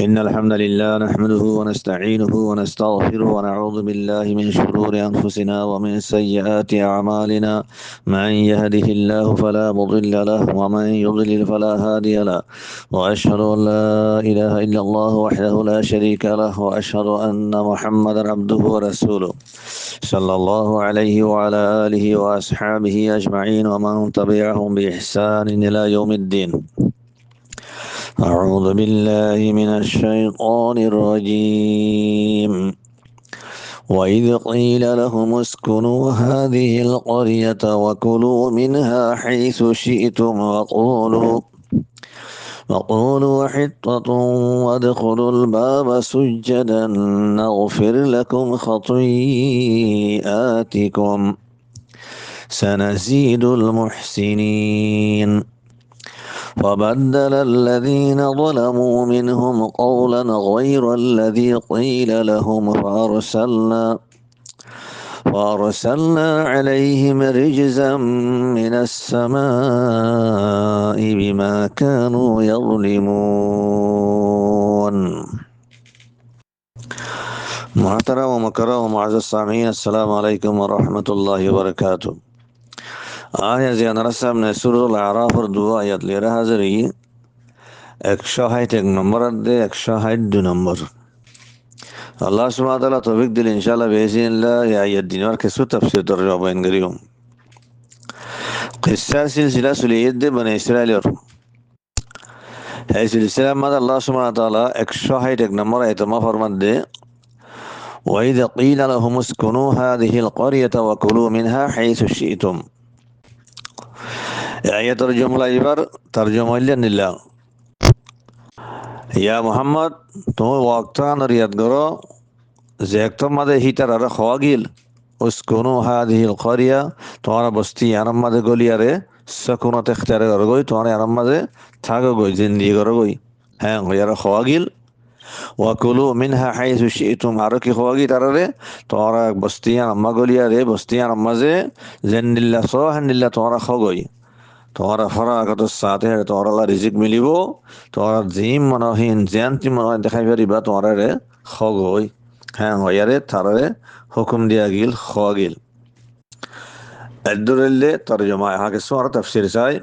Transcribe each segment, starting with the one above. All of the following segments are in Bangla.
إن الحمد لله نحمده ونستعينه ونستغفره ونعوذ بالله من شرور أنفسنا ومن سيئات أعمالنا. من يهده الله فلا مضل له ومن يضلل فلا هادي له. وأشهد أن لا إله إلا الله وحده لا شريك له وأشهد أن محمدا عبده ورسوله صلى الله عليه وعلى آله وأصحابه أجمعين ومن تبعهم بإحسان إلى يوم الدين. أعوذ بالله من الشيطان الرجيم. وإذ قيل لهم اسكنوا هذه القرية وكلوا منها حيث شئتم وقولوا حطة وادخلوا الباب سجدا نغفر لكم خطيئاتكم سنزيد المحسنين. فبدل الذين ظلموا منهم قولا غير الذي قيل لهم فأرسلنا عليهم رجزا من السماء بما كانوا يظلمون. محترم ومكرم ومعزز السامعين، السلام عليكم ورحمة الله وبركاته. آیا زیانر সামনে সূরাতুল আরাফের 2 আয়াত লিয়ে হাজিরি 161 নম্বর দে 162 নম্বর। আল্লাহ সুবহানাহু ওয়া তাআলা তৌফিক দিলে ইনশাআল্লাহ বিইজনিল্লাহ এই আয়াত দিনের কিছু তাফসীর তরজমা বয়ান করিম। কিসসা সিলসিলা সুলাইদ বনে ইসরাইলের এই সিলসিলার মধ্যে আল্লাহ সুবহানাহু ওয়া তাআলা 161 নম্বর আয়াতে ফরমান দে ওয়াইদ কিলা লাহুম উসকুনু হাযিহিল ক্বরিয়াতা ওয়া কুলু মিনহা হাইসু শি'তুম। আয়াতের জুমলা এবার তরজমা নিলাম। ইয়া মুহাম্মদ, তুমি ওয়াক্তান রিয়াদ করো যে তোমাদের হিতার আর খাওয়াগিল উসকুনু হাদিহিল ক্বরিয়া, তোমার বস্তি আরামাদে গলিয়ারে সকুনত ইখতিয়ার করগই, তোমার আরামাদে থাকগই, জিন্দি করগই। হ্যাঁ ইয়ার খাওয়াগিল ওয়াকুলু মিনহা হাইসু শি'তুম, আর কি খাওয়াগি তারারে তোমার বস্তি আরাম্মা গলিয়ারে বস্তি আরামাজে জেন্দিল্লা সোহান্দিল্লা তোমার খাওগই। তোমার ফরাগত সাথে তোমার রিজিক মিলিব, তোমার জিম মনহীন জ্যান্তি মনহীন দেখাই পারিবা তোমার খগই। হ্যাঁ ইয়ারে তারারে হুকুম দিয়া গিল খগিল। এদুরলে তরজমা হাকে সোর তাফসীর চাই।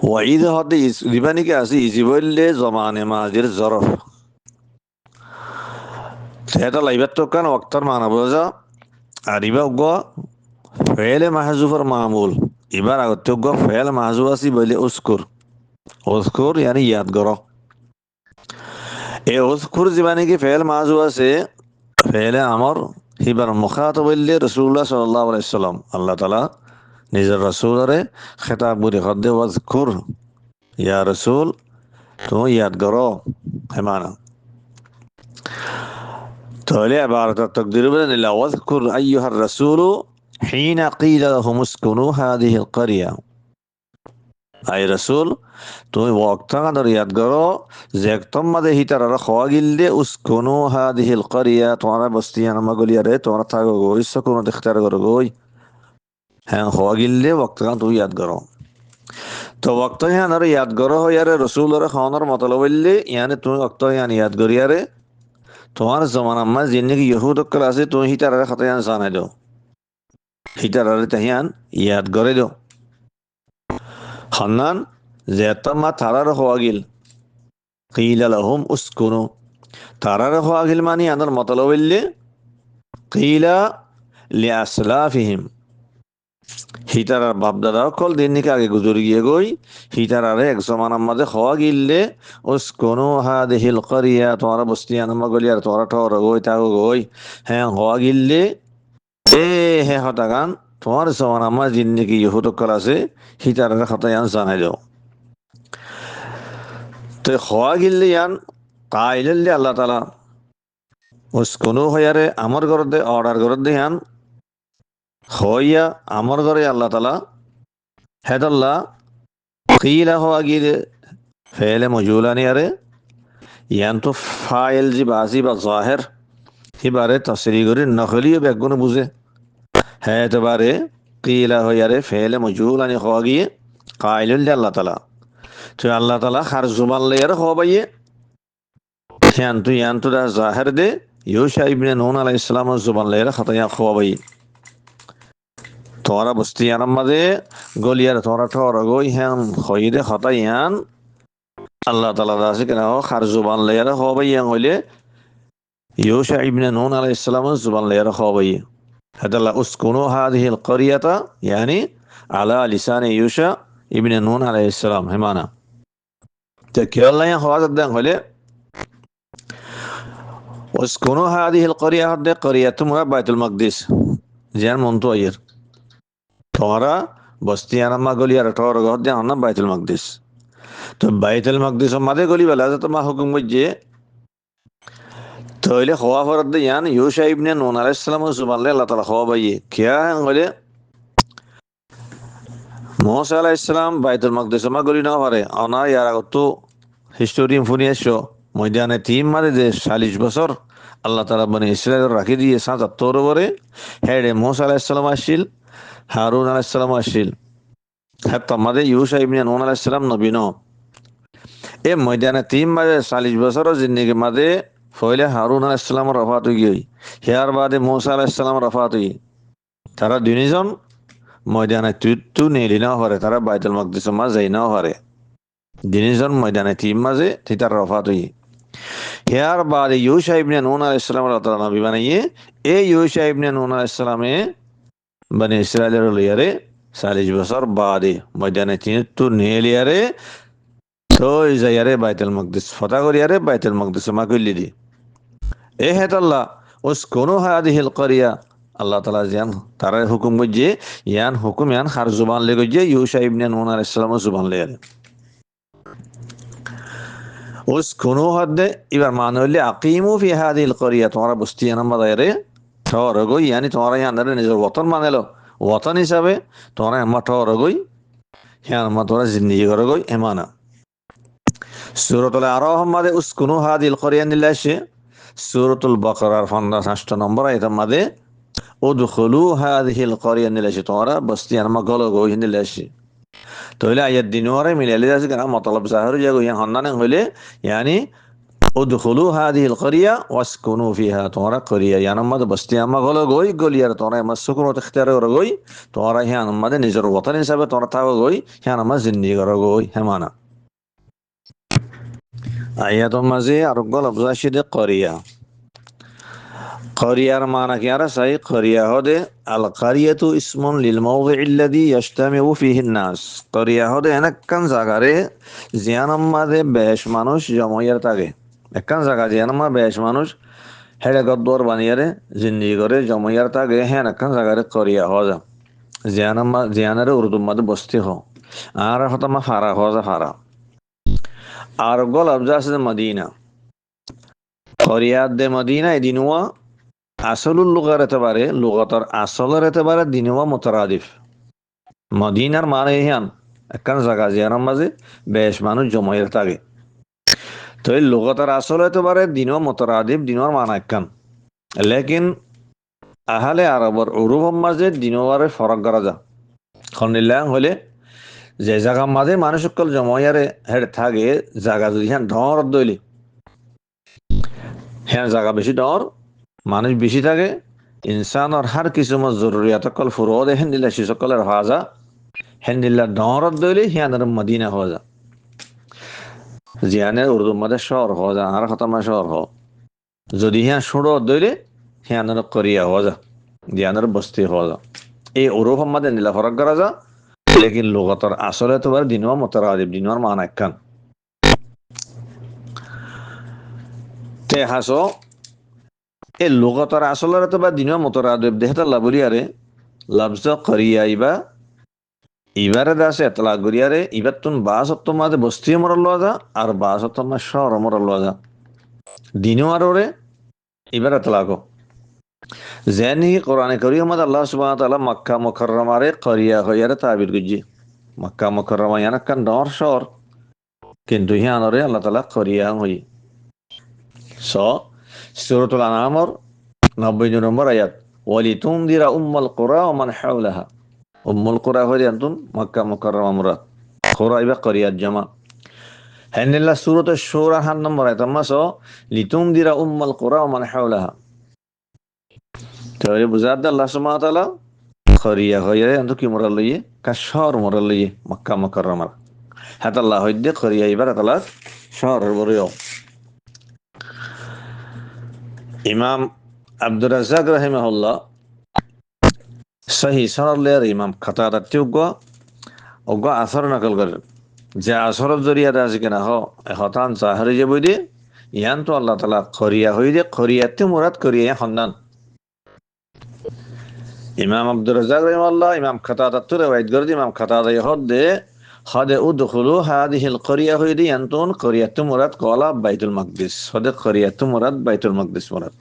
ওয়াইদ হদে রিবানি কে আসি ইজিবলে জমানে মাজির জরফ সেটা লাইবাত তো কান ওয়াক্তার মানা বোঝা আর ইবা উগা ফেলে মাহজুফর মামুল। এবার আগত উগা ফেল মাহজুফ আসি বলে উস্কুর यानी याद करो। ए उस्कुर जीवानी की फेल माजू से फेल अमर हिबर मुखातब रसूलुल्लाह सल्लल्लाहु अलैहि वसल्लम अल्लाह ताला निजर रसूल रे खिताब बुरी खद्दे वज़कुर या रसूल तुम याद करो है माना। तो ले इबारत तकदीर बदन ला वज़कुर अय्युहर रसूल حين قيل لهم اسكنوا هذه القرية। আই রসুল তুমি ওয়াক্তান ইয়াদ করো যে তোমাদের হিতার খাওয়াগিলে উসকুনু হাদিহিল ক্বরিয়া, তোমার বস্তিয়ান মাগলিয়ারে তোমার থাকো গই সকুনত ইখতিয়ার করো গই। হ্যাঁ খাওয়াগিলে ওয়াক্তান তুমি ইয়াদ করো। তো ওয়াক্তান আর ইয়াদ করো ইয়ারে রসুলরে খাওয়ানোর মতলব বললে ইয়ানে তুমি ওয়াক্তান ইয়াদ করিয়ারে তোমার জমানা মা জিন্দেগি ইহুদ কল আছে তুমি হিতার খাতায়ান জানাই দাও, হিতার তাহিয়ান ইয়াদ করে দাও। খান্নান যেতমা তারার খাওয়াগিল কিলা লাহুম উসকুনু, তারার খাওয়াগিল মানে আনার মতলব হইলে কিলা লিআসলাফিহিম, হিতার বাপদাদা কল দিন নিকে আগে গুজর গিয়ে গই হিতারারে এক জমানার মাঝে খাওয়াগিলে উসকুনু হাদিহিল ক্বরিয়া, তোমার বস্তিয়ান মাগলিয়ার তোমার ঠর গই তাগো গই। হ্যাঁ খাওয়াগিলে এ হে হতাগান তোমার জমানার মাঝে দিন নিকে ইহুদ কল আছে হিতারারে খাতায়ান জানাই দাও। তো খাওয়াগিলে ইয়ান কাইলে আল্লাহ তালা উসকুনু হইয়ারে আমার ঘর দে অর্ডার ঘর দে হান হইয়া আমার ঘরে আল্লাহ তালা হেদাল্লাহ কিলা হওয়া গিয়ে ফেলে মজুলানি আরে ইয়ান তো ফাইল জি বাজি বা জাহের হিবারে তসরি করি নকলিও বেগুন বুঝে। হ্যাঁ এতবারে কিলা হইয়ারে ফেলে মজুলানি হওয়া গিয়ে কাইল আল্লাহ তালা তো আল্লাহ তালা খার জুমাল লেয়ার হওয়া বাইয়ে yantu da zahir de Yusha ibn Nun alayhis salam zuban lera khataya khwabai tora busti yanam made goliyar tora tora goi han khoide khatayan Allah taala dasi kana khar zuban lera khwabai yang hole Yusha ibn Nun alayhis salam zuban lera khwabai hadalla uskunu hadhihi alqaryata yani ala lisan Yusha ibn Nun alayhis salam hemana te kiralla yang khawat dan hole uskunu hadhihi alqarya hadde qaryatu mura baitul maqdis jian montu ayir tora বস্তি আনামা গলি আর ঠর গহ দিয়ে আনা বাইতুল মাকদিস তো বাইতুল মাকদিস মাদে গলি বেলা তো মা হুকুম বুঝে তইলে হওয়া ফরদ দে ইয়ান ইউশা ইবনে নুন আলাইহিস সালাম সুবহানাল্লাহ আল্লাহ তাআলা হওয়া বাইয়ে কিয়া হলে মুসা আলাইহিস সালাম বাইতুল মাকদিস মা গলি না পারে আনা ইয়ার আগত হিস্টোরি ফুনিয়েছো ময়দানে তিন মাদে যে 40 বছর আল্লাহ তাআলা বনি ইসরাইল রাখি দিয়ে 77 বরে হেডে মুসা আলাইহিস সালাম আসিল হারুন আলাইহিস সালাম আসিল হাত্তা মাদে ইউশা ইবনে নুন আলাইহিস সালাম নবী ন এ ময়দানে তিন মাদে 40 বছর জিন্দেগি মাদে ফয়লে হারুন আলাইহিস সালাম রফাত হই হিয়ার বাদে মুসা আলাইহিস সালাম রফাত হই তারা দুইজন ময়দানে তুতু নেলি না হরে তারা বাইতুল মাকদিস মা যাই না হরে দুইজন ময়দানে তিন মাঝে তিতার রফাত হই হিয়ার বাদে ইউশা ইবনে নুন আলাইহিস সালাম আল্লাহ তাআলা নবী বানাইয়ে এই ইউশা ইবনে নুন আলাইহিস সালামে বনি ইসরাইলের লিয়ারে 40 বছর বাদে ময়দানে তিতু নেলিয়ারে তো যায়ারে বাইতুল মাকদিস ফতা করিয়ারে বাইতুল মাকদিস মা কইলি দি এ হেতাল্লাহ উসকনু হাদিহিল ক্বরিয়া আল্লাহ তাআলা জান তার হুকুম গজে ইয়ান হুকুম ইয়ান খার জুবান লে গজে ইউশা ইবনে নুন আলাইহিস সালাম জুবান লে উসকনু হাদে এবার মানে হইলে আকিমু ফি হাদিহিল ক্বরিয়া তোমরা বস্তি ইয়ান মাদায়রে ঠর গই ইয়ানি তোমরা ইয়ানরে নিজের ওতন মানেলো ওতন হিসাবে তোমরা আমা ঠর গই ইয়ান মা তোমরা জিন্দেগি করে গই এমানা সূরাতুল আরাফ মাদে উসকনু হাদিহিল ক্বরিয়া নিলাশে সূরাতুল বাকারার 58 নম্বর আয়াতের মাদে উদখুলু হাদিহিল ক্বরিয়া নিলাশে তোমরা বস্তি আনমা গলো গই নিলাশে তোইলে আয়াত দিনওয়ারে মিলালে আছে কেন মতলব জাহির জাগো ইয়ান হন্নানে হইলে ইয়ানি উদখুলু হাদিহিল ক্বরিয়া ওয়াসকুনু ফিহা তোমরা ক্বরিয়া ইয়ান মাদে বস্তি আনমা গলো গই গলিয়ার তোমরা মা সুকুনত ইখতিয়ার করে গই তোমরা ইয়ান মাদে নিজের ওতন হিসাবে তোমরা থাকো গই ইয়ান মা জিন্দেগি করে গই হেমানা আয়াতের মাঝে আর গলব জাশিদে ক্বরিয়া قرية معنى كيارا ساي قرية هذا القرية اسم للموضع الذي يجتمع فيه الناس قرية هذا أنا كان زاغاري زيانا ما ده بيش مانوش جمعير تاگه كان زاغا زيانا ما بيش مانوش هذا قدور بانيره زندگی করে جمعير تاگه هنا كان زاغاري قرية هذا زيانا রে উর্দু মধ্যে বস্তি হ আর হতা মা ফারা হযা ফারা আর গল আবজাস মদিনা قريات দে মদিনা এদিনুয়া আসলুল লুগার এতবারে লুগাতর আসলের এতবারে দিনওয়া মুতারাদিফ মদিনার মানে হিয়ান একখান জায়গা জিয়ার মাঝে বেশ মানুষ জমায়ের থাকে তো এই লুগাতর আসল এতবারে দিনওয়া মুতারাদিফ দিনওয়ার মানা একখান লেকিন আহলে আরবর উরুফের মাঝে দিনওয়ারে ফরক করা যা খন্ডিল্লাং হলে যে জায়গার মাঝে মানুষ সকল জমায়ারে হেড থাকে জায়গা যদি হ্যাঁ ডর দইলি হ্যাঁ জায়গা বেশি ডর মানুষ বেশি থাকে ইনসানৰ হার কিছু জরুরিয়াত কল ফুরোদ হেন্দিল্লা সে সকলের হওয়া যা হেন্দিল্লা ডরত দইলি হিয়ানের মদিনা হওয়া যা জিয়ানের উর্দু মধ্যে শহর হওয়া যা আর খতমা শহর হ যদি হিয়া সুরত দইলে হিয়ানের করিয়া হওয়া যা জিয়ানের বস্তি হওয়া যা এই উরুফ মধ্যে নীলা ফরক করা যা লেকিন লুগাতর আসলে তোমার দিনওয়া মুতারাদিফ দিনওয়ার মানা একখান তে হাসো এই লুগাতর আসলের তো বা দিনওয়া মুতারাদিফ দেহতা লাবুরিয়ারে লফজ করিয়া ইবারে দাসে এতলা গরিয়ারে ইবাতুন বাসত্ব মাদে বস্তি মরল যা আর বাসত্ব মা শহর মরল যা দিনওয়ার ওরে ইবার এতলা গো জেনি কোরআনে কারীম মধ্যে আল্লাহ সুবহানাহু ওয়া তাআলা মক্কা মুকাররমারে করিয়া হইয়ারে তাবির গুজি মক্কা মুকাররমা ইয়ান কান ডর শহর কিন্তু হিয়ানরে আল্লাহ তাআলা করিয়া হই সূরাতুল আনআমর 90 নম্বর আয়াত ওয়ালিতুনদিরা উম্মাল কুরা ওয়া মান হাওলাহা উম্মুল কুরা হইলে আনতুন মক্কা মুকাররমা মুরাদ কুরা ইবা করিয়া জামা হেনিল্লা সুরতে সূরা 7 নম্বর আয়াত মাসো লিতুমদিরা উম্মাল কুরা ওয়া মান হাওলাহা। তাহলে বুঝাদ আল্লাহ সুবহানাহু ওয়া তাআলা খরিয়া হইয়া অন্ত কি মরাল লইয়ে কা শহর মরাল লইয়ে মক্কা মুকাররমার হাত আল্লাহ হইদে খরিয়া ইবার আল্লাহ শহরের বরিও। ইমাম আব্দুর রাজ্জাক রাহিমাহুল্লাহ সহি সনদ ইমাম খাতাদা তিউগো ওগো আসর নকল করেন যে আসরের জরিয়াতে আছে কিনা হতান জাহরি যে বই দিয়ে ইয়ান তো আল্লাহ তালা খরিয়া হই দিয়ে খরিয়াতে মুরাদ করিয়া সন্ধান। ইমাম আব্দুর রাজ্জাক রাহিমাহুল্লাহ ইমাম খাতাদা তো রিওয়ায়াত করে ইমাম খাতাদা হদে হদে উদখুলু হাদিহিল করিয়া হই দিয়ে ইয়ান্তন করিয়াতে মুরাদ কলা বাইতুল মাকদিস হদে করিয়াতে মুরাদ বাইতুল মাকদিস মুরাদ।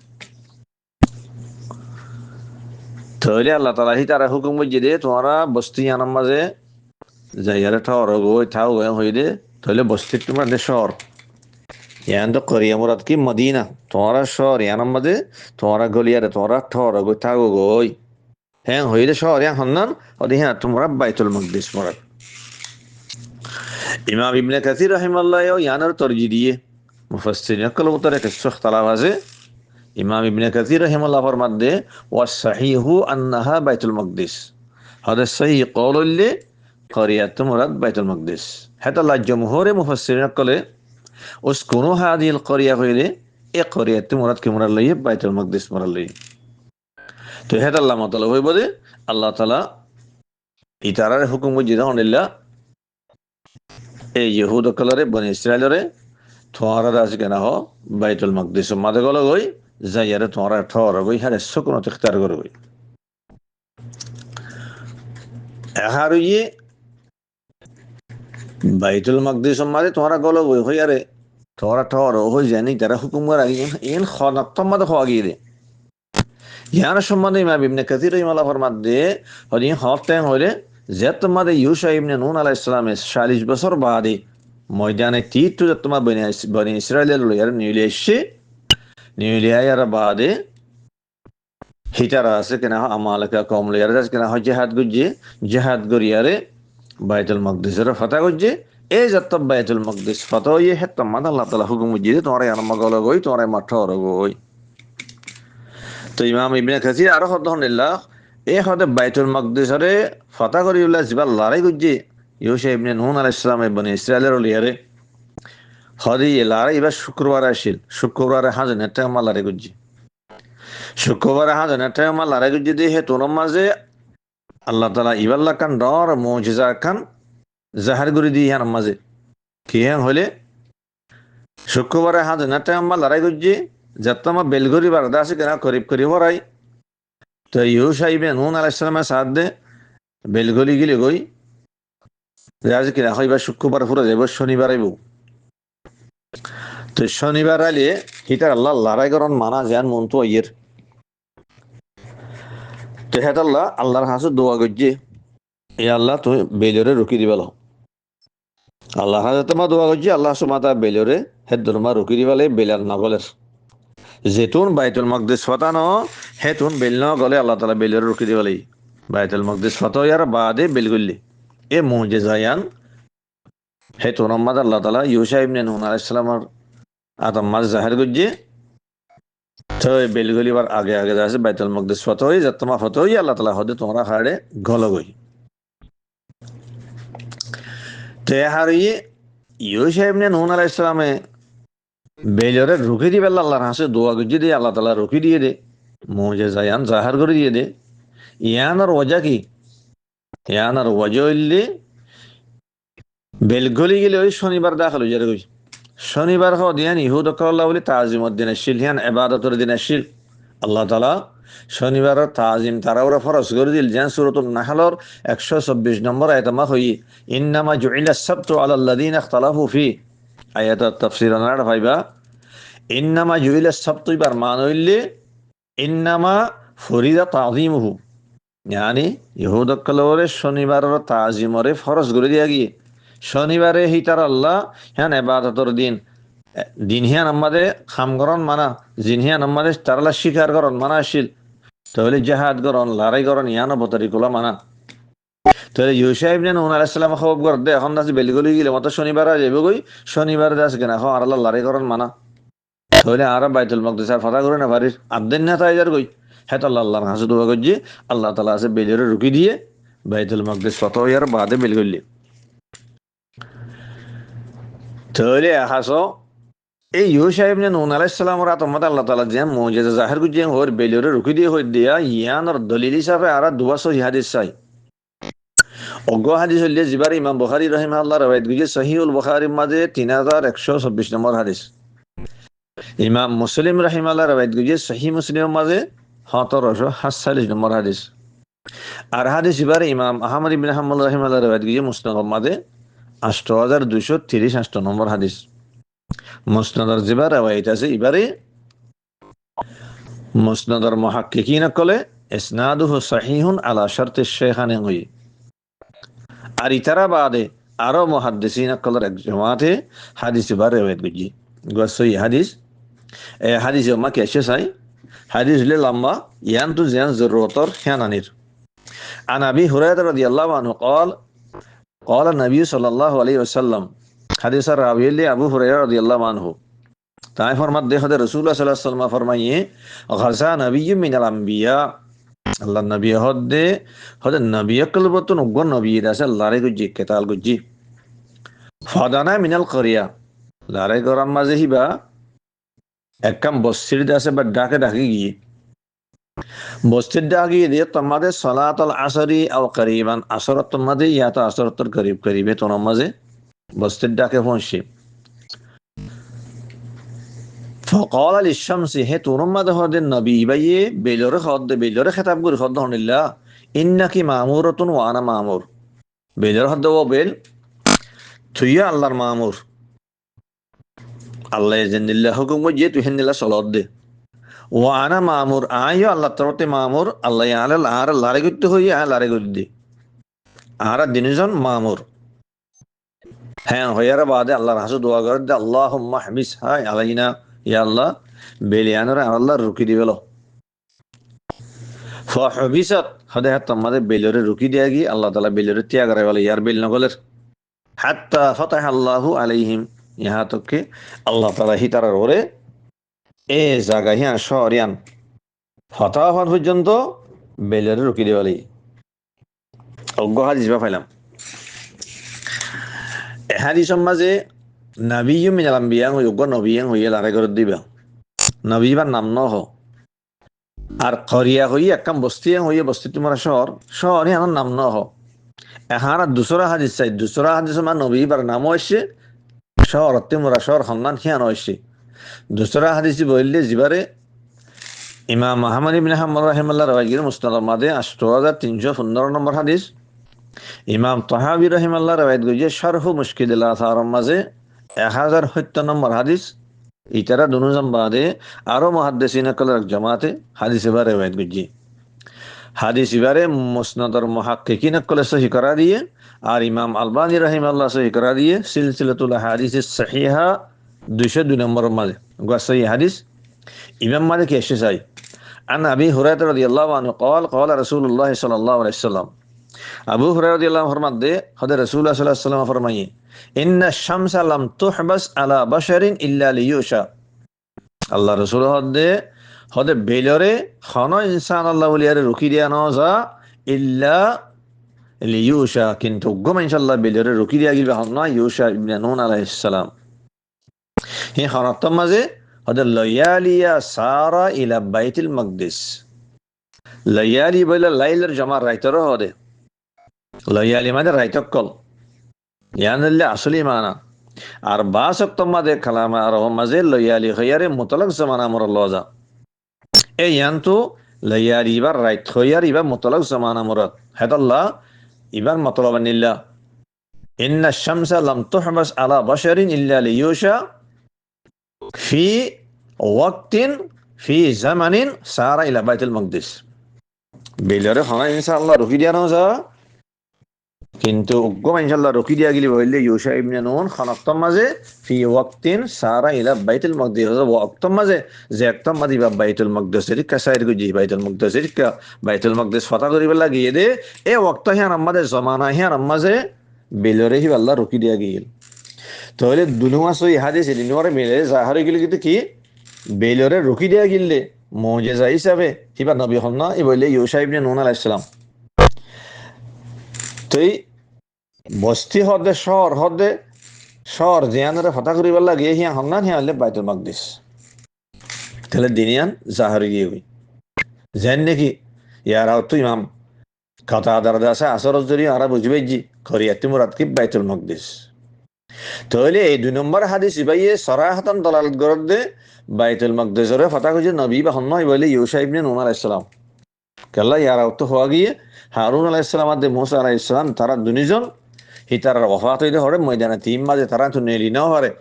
তাহলে আল্লাহ তালা হি তারা হুকুম বুঝিয়ে দে তোমরা বস্তি আনার মাঝে যাইয়ারে ঠর গই থাও গয় হই দে তাহলে বস্তি তোমার দে শহর ইয়ান তো করিয়া মুরাদ কি মদিনা তোমরা শহর ইয়ানার মাঝে তোমরা গলিয়ারে তোমরা ঠর গই থাও গই হ্যাঁ হই দে শহর ইয়ান হন্নান ওদি হ্যাঁ তোমরা বাইতুল মাকদিস মুরাদ। ইমাম ইবনে কাসির রাহিমাহুল্লাহ ইয়ানার তরজি দিয়ে মুফাসসিরিন কল উত্তরে কিছু ইখতিলাফ আছে। ইমাম ইবনে কাসির রাহিমাহুল্লাহ ফরমাদে ওয়াস সাহিহু আন্নাহা বাইতুল মাকদিস হদে সহি কওল হইলে করিয়াত মুরাদ বাইতুল মাকদিস। হেতাল্লাহ জমহুরে মুফাসসিরিন কলে উসকুনু হাদিল করিয়া হইলে এ করিয়াত মুরাদ কি মুরাদ লইয়ে বাইতুল মাকদিস মুরাদ লইয়ে। তো হেতাল্লাহ মতলব হইব যে আল্লাহ তাআলা ইতারার হুকুম বুঝিয়ে অনিল্লা এই ইহুদ কলরে বনি ইসরায়েলরে তোমারা রাজ কেনা হ বাইতুল মাকদিস মাদে গল গই যাইয়ারে তোমারা ঠর গই হারে শুকনো ইখতিয়ার করে গই এহার ইয়ে বাইতুল মাকদিস মাদে তোমারা গল গই হই আরে তোরা ঠর হই জানি তারা হুকুম করে ইন খনাত্তম মাদে হওয়া গিয়ে দে ইয়ার সম্বন্ধে ইমাম ইবনে কাসির রাহিমাহুল্লাহ ফরমাদে হদি হতেন হইলে যে তোমাদের ইউসা ইবনে নুন আলাইহিস সালামের 40 বছর বাদে ময়দানে তীর্থ তোমার বনি ইসরায়েলের লইয়ার নিউলি এসে নিউলি আয়ার বাদে হিটারা আছে কেনা আমালকা কম লইয়ার আছে কেনা হয় জেহাদ গরিয়ারে বাইতুল মাকদিসের ফাতা গজ্জে এই যত বাইতুল মাকদিস ফাতা ইয়ে হেত তোমাদ আল্লাহ তাআলা হুকুম বুঝিয়ে তোমরা ইয়ার মগল গই তোমরা মাঠর গই। তো ইমাম ইবনে কাসির আরো হদহনিল্লাহ এই হদে বাইতুল মাকদিসরে ফাতা করিউল্লাহ জিবাল লড়াই গজ্জে ইউসা ইবনে নুন আলাইহিস সালামের বনি ইসরায়েলের লিয়ারে হদি লড়াই এবার শুক্রবার আসিল শুক্রবারে হাজে নেটে আমার লড়াই গজ্জে শুক্রবারে হাজে নেটে আমার লড়াই গজ্জে দিয়ে হে তোর মাঝে আল্লাহ তাআলা ইবাল্লা কান ডর মুজিজা কান জাহার করে দিয়ে ইয়ার মাঝে কি হলে শুক্রবারে হাজে নেটে আমার লড়াই গজ্জে যাত্তামা বেলগরি বারদা আছে কেনা করিব করি হরাই তো ইউসা ইবনে নুন আলাইহিস সালামের সাথ দে বেলগলি গিলে গই রাজ কিনা হইবা শুক্রবার পুরো যাইব শনিবার আইব। তো শনিবার আইলে হিটার আল্লাহ লড়াই করন মানা যান মন তো ইয়ের তো হেত আল্লাহর হাসু দোয়া গজ্জে এ আল্লাহ তুমি বেলরে রুকি দিবাল আল্লাহ হাজে তোমার দোয়া গজ্জে আল্লাহ সুমাতা বেলরে হেদ দরমা রুকি দিবালে বেলার নগলের যেতুন বাইতুল মাকদিস ফতানো হেতুন বেল ন গলে আল্লাহ তাআলা বেলরে রুকি দিবালে বাইতুল মাকদিস ফতো ইয়ার বাদে বেলগুল্লি এ মুজিজায়ান হেতুন আম্মাদ আল্লাহ তাআলা ইউসা ইবনে নুন আলাইহিস সালামের আতাম্মাজ জাহির গজ্জে তো বেলগলিবার আগে আগে যাচ্ছে বাইতুল মাকদিস ফতো হই যত তোমার ফতো হই আল্লাহ তাআলা হদে তোমরা হাড়ে গল গই। তো হারিয়ে ইউসা ইবনে নুন আলাইহিস সালামে বেলরে রুকি দিবে আল্লাহর হাসে দোয়া গজ্জে দিয়ে আল্লাহ তাআলা রুকি দিয়ে দে মুজিজায়ান জাহির করে দিয়ে দে ইয়ানার ওয়াজা কি ইয়ানার ওয়াজা হইলে বেলগলি গেলে ওই শনিবার দাখল হয়ে যাবে শনিবার হওয়া দিয়ান ইহুদ আল্লাহ বলে তাজিমর দিন আসিল হিয়ান এবাদতের দিন আসিল আল্লাহ তাআলা শনিবার তাজিম তারা ওরা ফরজ করে দিল যেন সূরাতুন নাহলর 126 নম্বর আয়াতমা হই ইন্নামা জুইলা সাবতু আলাল্লাযিনা ইখতালাফু ফি আয়াতাত তাফসীর আনার ভাইবা ইন্নামা জুইলা সাবতু বার মান হইলে ইন্নামা ফরিদা তাজিমুহু यानी ইহুদ আল্লাহরে শনিবারের তাজিমরে ফরজ করে দিয়া গিয়ে শনিবারে হিতার আল্লাহ হ্যাঁ এবাদতর দিন দিন হিয়ান আমাদের খামগরণ মানা জিন হিয়ান আমাদের তারলা শিকার করন মানা আসিল তাহলে জাহাদ গরণ লড়াই গরণ ইয়ান অবতারি কোলা মানা তাহলে ইউসা ইবনে নুন আলাইহিস সালাম খবর করতে এখন দাস বেলিগলি গিলে মত শনিবার যাবে গই শনিবার দাস কেনা এখন আর আল্লাহ লারে করেন মানা তাহলে আর বাইতুল মাকদিস আর ফাতা করে না পারিস আদেন না তাই যার গই হেত আল্লাহর কাছে দোয়া করজি আল্লাহ তাআলা আছে বেলিরে রুকি দিয়ে বাইতুল মাকদিস ফতো ইয়ার বাদে বেলিগলি তাহলে হাসো এই ইউসা ইবনে নুন আলাইহিস সালাম রাত মত আল্লাহ তাআলা যে মুজিজা জাহির করজি ওর বেলিরে রুকি দিয়ে হই দিয়া ইয়ানোর দলিল হিসাবে আর দুয়াশো হাদিস চাই অজ্ঞ হাদিস হইলে জিবার ইমাম বুখারী রাহিমাহুল্লাহ রাওয়ায়াত গুজি সহিহুল বুখারীর মাঝে 3124 নম্বর হাদিস ইমাম মুসলিম রাহিমাহুল্লাহ রাওয়ায়াত গুজি সহিহ মুসলিমের মাঝে 1747 নম্বর হাদিস আর হাদিস জিবার ইমাম আহমদ ইবনে হাম্বল রাহিমাহুল্লাহ রাওয়ায়াত গুজি মুসনাদের মাঝে 8238 নম্বর হাদিস মুসনাদের জিবার রাওয়ায়াত আছে এবারে মুসনাদের মুহাক্কিকিন কলে ইসনাদুহু সহিহুন আলা শারতিশ শাইখানি হই আর ইতারা বাদে আরো মুহাদ্দিসিন কলের এক জামাতে হাদিস বার রেওয়ায়াত গুজি গোসই হাদিস এ হাদিস মা কে চাই হাদিস লে লম্বা ইয়ান্তু জিয়ান জরুরতর হিয়ানানির আন আবি হুরায়রা রাদিয়াল্লাহু আনহু قال قال النبي صلى الله عليه وسلم হাদিস রাবি লে আবু হুরায়রা রাদিয়াল্লাহু আনহু তাই ফরমাত দে হদে রাসূলুল্লাহ সাল্লাল্লাহু আলাইহি ওয়াসাল্লাম ফরমাইয়ে গাজা নবিয়্যুম মিনাল আম্বিয়া আল্লাহ নবী হদে নবী কলবতুন উগ্র নবী আছে লারে গুজি কেতাল গুজি ফাদানা মিনাল করিয়া লারে গরাম মাঝে হিবা একদম বস্তির আছে বা ডাকে ডাকি গিয়ে বস্তির ডাকি দিয়ে তোমাদের সলাতল আসরি আও করিবান আসরত তোমাদের ইয়াত আসরতর করিব করিবে তোমার মাঝে বস্তির ডাকে পৌঁছে فقال للشمس هي تورما ده هذا النبي بيه بيلور خطاب قول خد هون الله إنك مأمورة وأنا مأمور بيلور هذا هو بيل تيا الله مأمور الله يزن الله حكم وجه تهن الله صلاة ده وأنا مأمور آيو الله تروت مأمور الله يعلى الآر الله رجعت هو يا الله رجعت دي آر دينزون مأمور হ্যাঁ হইয়ার বাদে আল্লাহর হাসু দোয়া করে দে আল্লাহুম্মা হাবিস হাই আলাইনা ইয়া আল্লাহ বেলিয়ানরে আল্লাহ রুকি দিবেল ফহবিসাত হদে হাত আমাদের বেলরে রুকি দিয়া গি আল্লাহ তাআলা বেলরে ত্যাগ করে বলে ইয়ার বেল নগলের হাত্তা ফাতাহ আল্লাহু আলাইহিম ইহা তকে আল্লাহ তাআলা হিতারার ওরে এ জায়গা হিয়া শহরিয়ান ফাতাহ হওয়ার পর্যন্ত বেলরে রুকি দিয়ে বলে অজ্ঞ হাদিস বা পাইলাম হাদিস মাঝে নবিয়্যু মিনাল আম্বিয়া অজ্ঞ নবিয়ান হইয়া লারে করে দিবা নবীবার নাম ন হ আর করিয়া হই একদম বস্তি হইয়া বস্তি তোমার শহর আমার নাম ন হ এখন দুসরা হাদিস চাই দুসরা হাদিস আমার নবীবার নাম হয়েছে শহর তোমরা শহর সন্ধান হিয়ান হয়েছে দুসরা হাদিস বললে জিবারে ইমাম আহমদ ইবনে হাম্বল রাহিমাহুল্লাহ রাওয়ায়াত মুসনাদ মাদে 8315 নম্বর হাদিস ইমাম তাহাবী রাহিমাহুল্লাহ রাওয়ায়াত গজে শারহু মুশকিল আসার মাঝে 1070 নম্বর হাদিস ইতারা দুনুজন বাদে আরো মুহাদ্দিসিন কলের জামাতে হাদিস এবার রেওয়ায়াত গজি হাদিস এবারে মুসনাদর মুহাক্কিকিন কলে সহি করা দিয়ে আর ইমাম আলবানী রাহিমাহুল্লাহ সহি করা দিয়ে সিলসিলাতুল হাদিস সহিহা 202 নম্বর মাঝে সহি হাদিস ইমাম মালিক এসে চাই আন আবি হুরায়রা রাদিয়াল্লাহু আনহু قال قال رسول الله صلى الله عليه وسلم আবু হুরায়রা রাদিয়াল্লাহু আনহু ফরমান দে হযরত রাসূলুল্লাহ সাল্লাল্লাহু আলাইহি ওয়াসাল্লাম ফরমাইয়ে ইন্না শামসা লাম তুহবাস আলা বাশারিন ইল্লা লিয়ুশা আল্লাহ রাসূল হদে বেলরে খন ইনসান আল্লাহ ওলিয়ারে রুকি দিয়া ন যা ইল্লা লিয়ুশা কিন্তু গম ইনশাআল্লাহ বেলরে রুকি দিয়া গিলবা হন না ইউশা ইবনে নুন আলাইহিস সালাম হে খনাত মাঝে হদে লায়ালিয়া সারা ইলা বাইতুল মাকদিস লায়ালি বলে লাইলের জমা রাইতর হদে লায়ালি মানে রাইতকল ইয়ানলে আসলি মানা আর বাসক তোমাদের কালামা আর মাঝে লয়ালি হইয়ারে মুতলাক জামানা আমর লজা এই ইয়ান্তু লয়ালি ইবার রাইত হইয়ার ইবার মুতলাক জামানা মুরাদ হেদাল্লাহ ইবার মতলব নিল্লা ইন্না শামসা লাম তুহবাস আলা বাশারিন ইল্লা লিয়ুশা ফি ওয়াক্তিন ফি জামানিন সারা ইলা বাইতুল মাকদিস বেলরে হনা ইনশাআল্লাহ রুকি দিয়া না যা কিন্তু উগ্গম ইনশাল্লাহ রকি দিয়া গেলি বললে ইউশা ইবনে নুন খানাক্তম মাঝে ফি ওয়াক্তিন সারা ইলা বাইতুল মাকদিস ওয়াক্তম মাঝে যে একদম মাদি বা বাইতুল মাকদিস এর কাসাইর গুজি বাইতুল মাকদিস এর কা বাইতুল মাকদিস ফাতা করিবে লাগিয়ে দে এ ওয়াক্ত হিয়ান আমাদের জমানা হিয়ান আমাজে বেলরে হি আল্লাহ রকি দিয়া গিল তাহলে দুনুয়া সই হাদিস দিনওয়ারে মিলে জাহারে গেলে কিন্তু কি বেলরে রকি দিয়া গিললে মুজিজা হিসাবে হিবা নবী হন না ই বললে ইউশা ইবনে নুন আলাইহিস সালাম তুই বস্তি হদে শহর জিয়ানরে ফাতা করিবার লাগে হিয়া হন্নান হিয়া হলে বাইতুল মাকদিস তাহলে দিনিয়ান জাহারি গিয়ে হই যেন নাকি ইয়ারাও তো ইমাম কথা দারদা আছে আসর যদি আরা বুঝবে জি খরিয়াতি মুরাদ কি বাইতুল মাকদিস তাহলে এই 2 নম্বর হাদিস ইবাইয়ে সরাহাতান দালালত গরদ দে বাইতুল মাকদিসরে ফাতা কইছে নবী বা হন্ন বলে ইউশা ইবনে নুন আলাইহিস সালাম কেল্লা ইয়ারাও তো হওয়া গিয়ে হারুন আলাইহিস সালাম আর মুসা আলাইহিস সালাম তারা দুনিজন হিতারার ওফাত হইতে হরে ময়দানে তিন মাঝে তারা তো নেলি নাও হরে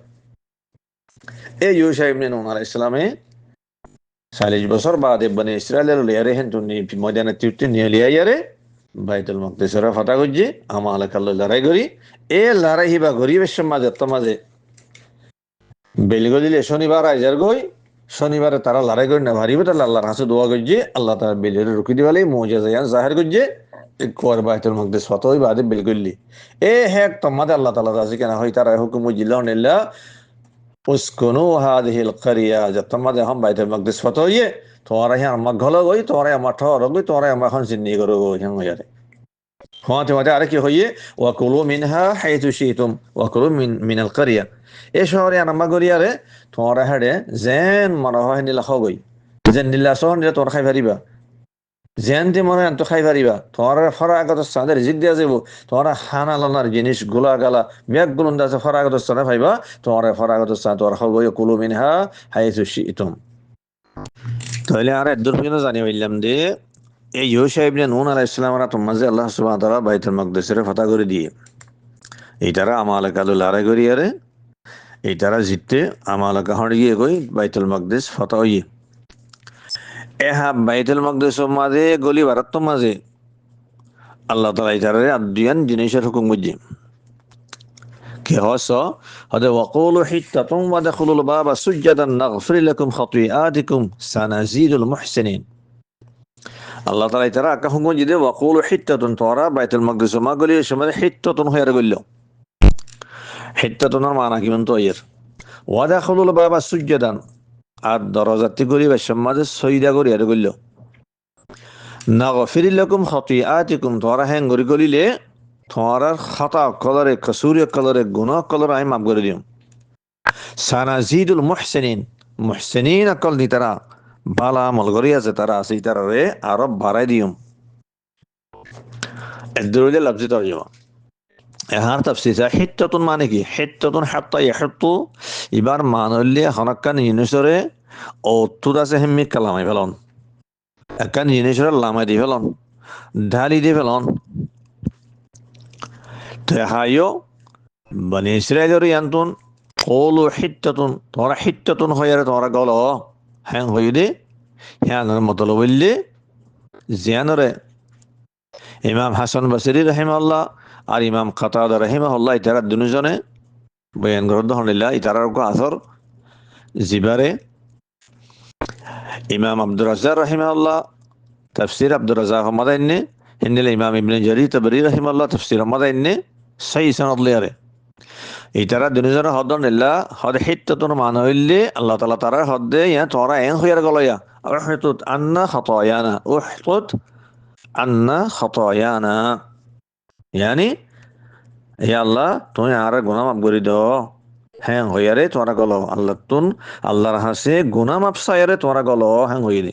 এই ইউশা ইবনে নুন আলাইহিস সালামে 40 বছর বাদে বনে ইসরায়েলের লিয়ারে হেন তো ময়দানে তিউতে নিয়ে লিয়ারে বাইতুল মাকদিসের ফাতা গজ্জি আমালে কাল্লো লড়াই করি এ লড়াই হিবা গরিবের সমাজে তোমাজে বেলগলিলে শনিবার আইজার গই শনিবারে তারা লড়াই করি না ভারিবে তাহলে আল্লাহর হাসে দোয়া গজ্জি আল্লাহ তারা বেলেরে রুকি দিবালি মুজিজা জাহির গজ্জি কর বাইতুল মাকদিস ফাতা হই বাদে বেলগলি এ হেক তোমাদে আল্লাহ তাআলা রাজি কেনা হই তারা হুকুম জিল্লাহ নিল্লাহ উসকনু হাদিহিল কারিয়া যে তোমাদের হাম বাইতুল মাকদিস ফাতা হইয়ে তোমারা হিয়ার মগল গই তোমারা আমার ঠর গই তোমারা আমার এখন জিন্নি করো গই হিয়াং হইয়ারে হ্যাঁ তোমাদের আরে কি হইয়ে ওয়াকুলু মিনহা হাইতু শিতুম ওয়াকুলু মিনাল কারিয়া এই শহরে আনাম্মা গরিয়ারে তোমারা হেডে যেন মনে হয় নিলা খাও যেন নিলা সহ নিলা তোমরা খাই পারিবা যেন দি মনে হয় তো খাই পারিবা তোমার ফরাগত স্থানে রিজিক দিয়া যাব তোমার হানা লানার জিনিস গোলা গালা ব্যাগ গুলো আছে ফরাগত স্থানে পাইবা তোমার ফরাগত স্থান তোমার খাও কুলু মিনহা হাইতু শিতুম তাহলে আর একদূর পর্যন্ত জানি হইলাম যে এই ইউশা ইবনে নুন আলাইহিস সালামরা তোমাজে আল্লাহ সুবহানাহু ওয়া তাআলা বাইতুল মাকদিসের ফাতা করে দিয়ে এইটারা আমালাকালু লড়াই করিয়ারে এইটারা জিততে আমালাকা হড় গিয়ে কই বাইতুল মাকদিস ফাতা হইয়ে এহা বাইতুল মাকদিস মাঝে গলি ভারত মাঝে আল্লাহ তাআলা এইটারে আদিয়ান জিনিসের হুকুম বুঝি কি হস হদে ওয়াকুলু হিত্তাতুম ওয়া দাখুলুল বাবা সুজ্জাদান নাগফির লাকুম খাতিআতিকুম সানাজিদুল মুহসিনিন আল্লাহ তাআলা তারা আকা হুকুম জিদে ওয়াকুলু হিত্তাতুন তোরা বাইতুল মাকদিস মা গলি সময় হিত্তাতুন হইয়ার গল্ল হিত্তাতুনের মানা কি মন তো এর ওয়া দাখুলুল বাবা সুজ্জাদান আর দরজাতি গলি বা সমাজে সইদা করি আর গল্ল নাগফির লাকুম খাতিআতিকুম তোরা হ্যাং গরি গলিলে তোরার খাতা কলরে কসুরি কলরে গুনাহ কলরে আমি মাফ করে দিও সানাজিদুল মুহসিনিন আকল নি তারা বালা আমল করি আছে তারা আছে তারারে আরো বাড়াই দিও الدرجة لفظ ترجمة এহার তাফসীর হিত্তাতুন মানে কি হিত্তাতুন হাত্তা ইয়াহুত্তু এবার মানলে হনকান ইনুসরে ও তুদাসে হেমি কালামাই ফেলন একান ইনুসরে লামাই দি ফেলন ঢালি দি ফেলন তেহায়ো বনি ইসরায়েলের ইয়ান্তুন কৌলু হিত্তাতুন তোরা হিত্তাতুন হইয়ারে তোরা গল হ্যাং হই দে হ্যাঁ মতলব বললে জিয়ানরে ইমাম হাসান বসরি রহিমাল্লাহ আর ইমাম কাতাদা রহিমাহুল্লাহ ইতারা দুজনে বয়ান গ্রন্থ হনিল্লাহ ইতারার আসর জিবারে ইমাম আব্দুর রাজ্জাক রহিমাহুল্লাহ তাফসীর আব্দুর রাজ্জাক হমাদাইনে হিন্দিলে ইমাম ইবনে জারীর তাবরি রহিমাহুল্লাহ তাফসীর হমাদাইনে সহি সনদ লিয়ারে ইতারা দুজনে হদ নিল্লাহ হদ হিত্তাতুন মান হইলে আল্লাহ তাআলা তারা হদ দে ইয়া তোরা এন হইয়ার গলয়া উহতুত আন্না খাতায়ানা উহতুত আন্না খাতায়ানা ইয়ানি হে আল্লাহ তুমি আর গুনাহ মাফ করে দাও হ্যাঁ হইয়ারে তোরা গল আল্লাহ তুন আল্লাহর হাসে গুনাহ মাফ সায়ারে তোরা গল হ্যাঁ হইলে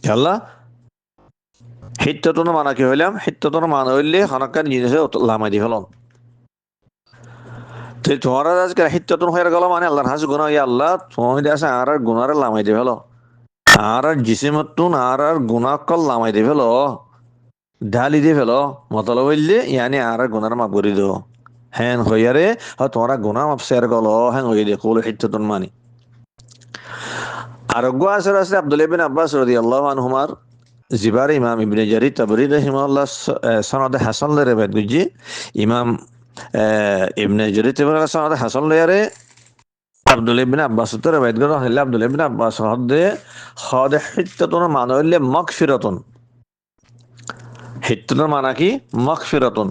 আল্লাহ হিত্তাতুন মানা কি হইলাম হিত্তাতুন মান হইলে হনকান জিনিসে লামাই দি হলন তো তোরা আজকে হিত্তাতুন হইয়ার গল মানে আল্লাহর হাসে গুনাহ ইয়া আল্লাহ তুমি দেশে আর গুনারে লামাই দি হলো আর জিসিমতুন আর গুনাহ কল লামাই দি হলো ঢালি দিয়ে ফেলো মতলব বললে ইয়ানি আর গুনার মাফ করে দো হ্যাঁ হইয়ারে তোমরা গুনাহ মাফ শেয়ার গলো হ্যাঁ হইয়া দে কুল হিত্তাতুন মানি আর গো আসর আছে আব্দুল্লাহ ইবনে আব্বাস রাদিয়াল্লাহু আনহুমার জিবার ইমাম ইবনে জারির তাবরি রাহিমাহুল্লাহ সনদে হাসান লে রেবায়াত গুজি ইমাম ইবনে জারির তাবরি সনদে হাসান লেয়ারে আব্দুল ইবনে আব্বাস তো রেবায়াত গর হইলে আব্দুল ইবনে আব্বাস হদে হদে হিত্তাতুন মানে হইলে মাগফিরাতুন হিত্তাতুন মানে কি মাগফিরাতুন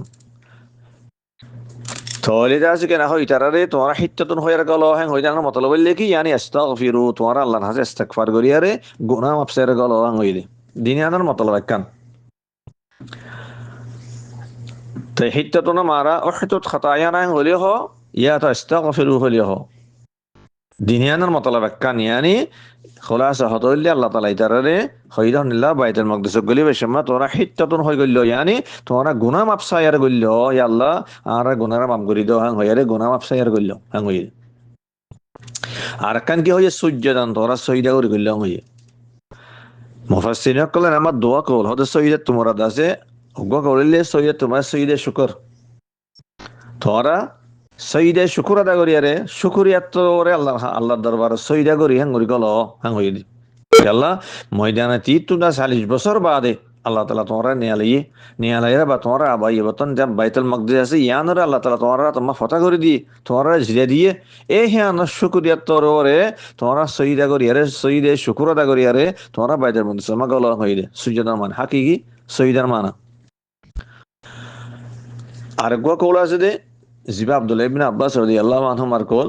তলিদা আছে কেনা হয় ইতারারে তোমরা হিত্তাতুন হইয়ার গল হ্যাং হই জানার মতলব হইলে কি ইয়ানি আস্তাগফিরু তোমরা আল্লাহর কাছে ইস্তিগফার করিয়ারে গুনাহ মাফসের গল হ্যাং হইলে দিনিয়ানার মতলব একখান তো হিত্তাতুন মারা উহতুত খাতায়ানা হ্যাং হইলে হ ইয়া তো আস্তাগফিরু হইলে হ দিনিয়ানার মতলব একখান ইয়ানি খোলাসা হতইলে আল্লাহ তাআলা ইতারারে হইদানিল্লাহ বাইতুল মাকদিস গলি বেশমা তোমরা হিত্তাতুন হই গইল ইয়ানি তোমরা গুনাহ মাফসায়ার গইল ইয়া আল্লাহ আর গুনাহ মাফ করি দাও হ্যাং হইয়ারে গুনাহ মাফসায়ার গইল হ্যাং হইলে আর কান কি হয়ে সুজ্জাদান তোরা সইদা করে গইল হয়ে মুফাসসিরিন কলেন আমার দোয়া কল হতে সইদা তোমরা দাসে ওগো কইলে সইদা তোমার সইদা শুকর তোরা সইদা শুকর আদা করিয়ারে শুকরিয়া তোরে আল্লাহর দরবার সইদা করি হ্যাং করি গল হ্যাং হই দি আল্লাহ ময়দানে 40 বছর বাদে আল্লাহ তাআলা তোমরা নিয়ালাইরা বা তোমরা আবাই বতন যাব বাইতুল মাকদিস আছে ইয়ানরে আল্লাহ তাআলা তোমরা ফতা করে দি তোমরা জিরে দিয়ে এ হ্যাঁ শুকরিয়া তোরে তোমরা সইদা করিয়ারে সইদে শুকর আদা করিয়ারে তোমরা বাইতুল মাকদিস মা গল হইলে সুজদার মান হাকিকি সইদার মানা আর গো কওল আছে দে জিবা আব্দুল্লাহ ইবনে আব্বাস রাদিয়াল্লাহু আনহু মার কল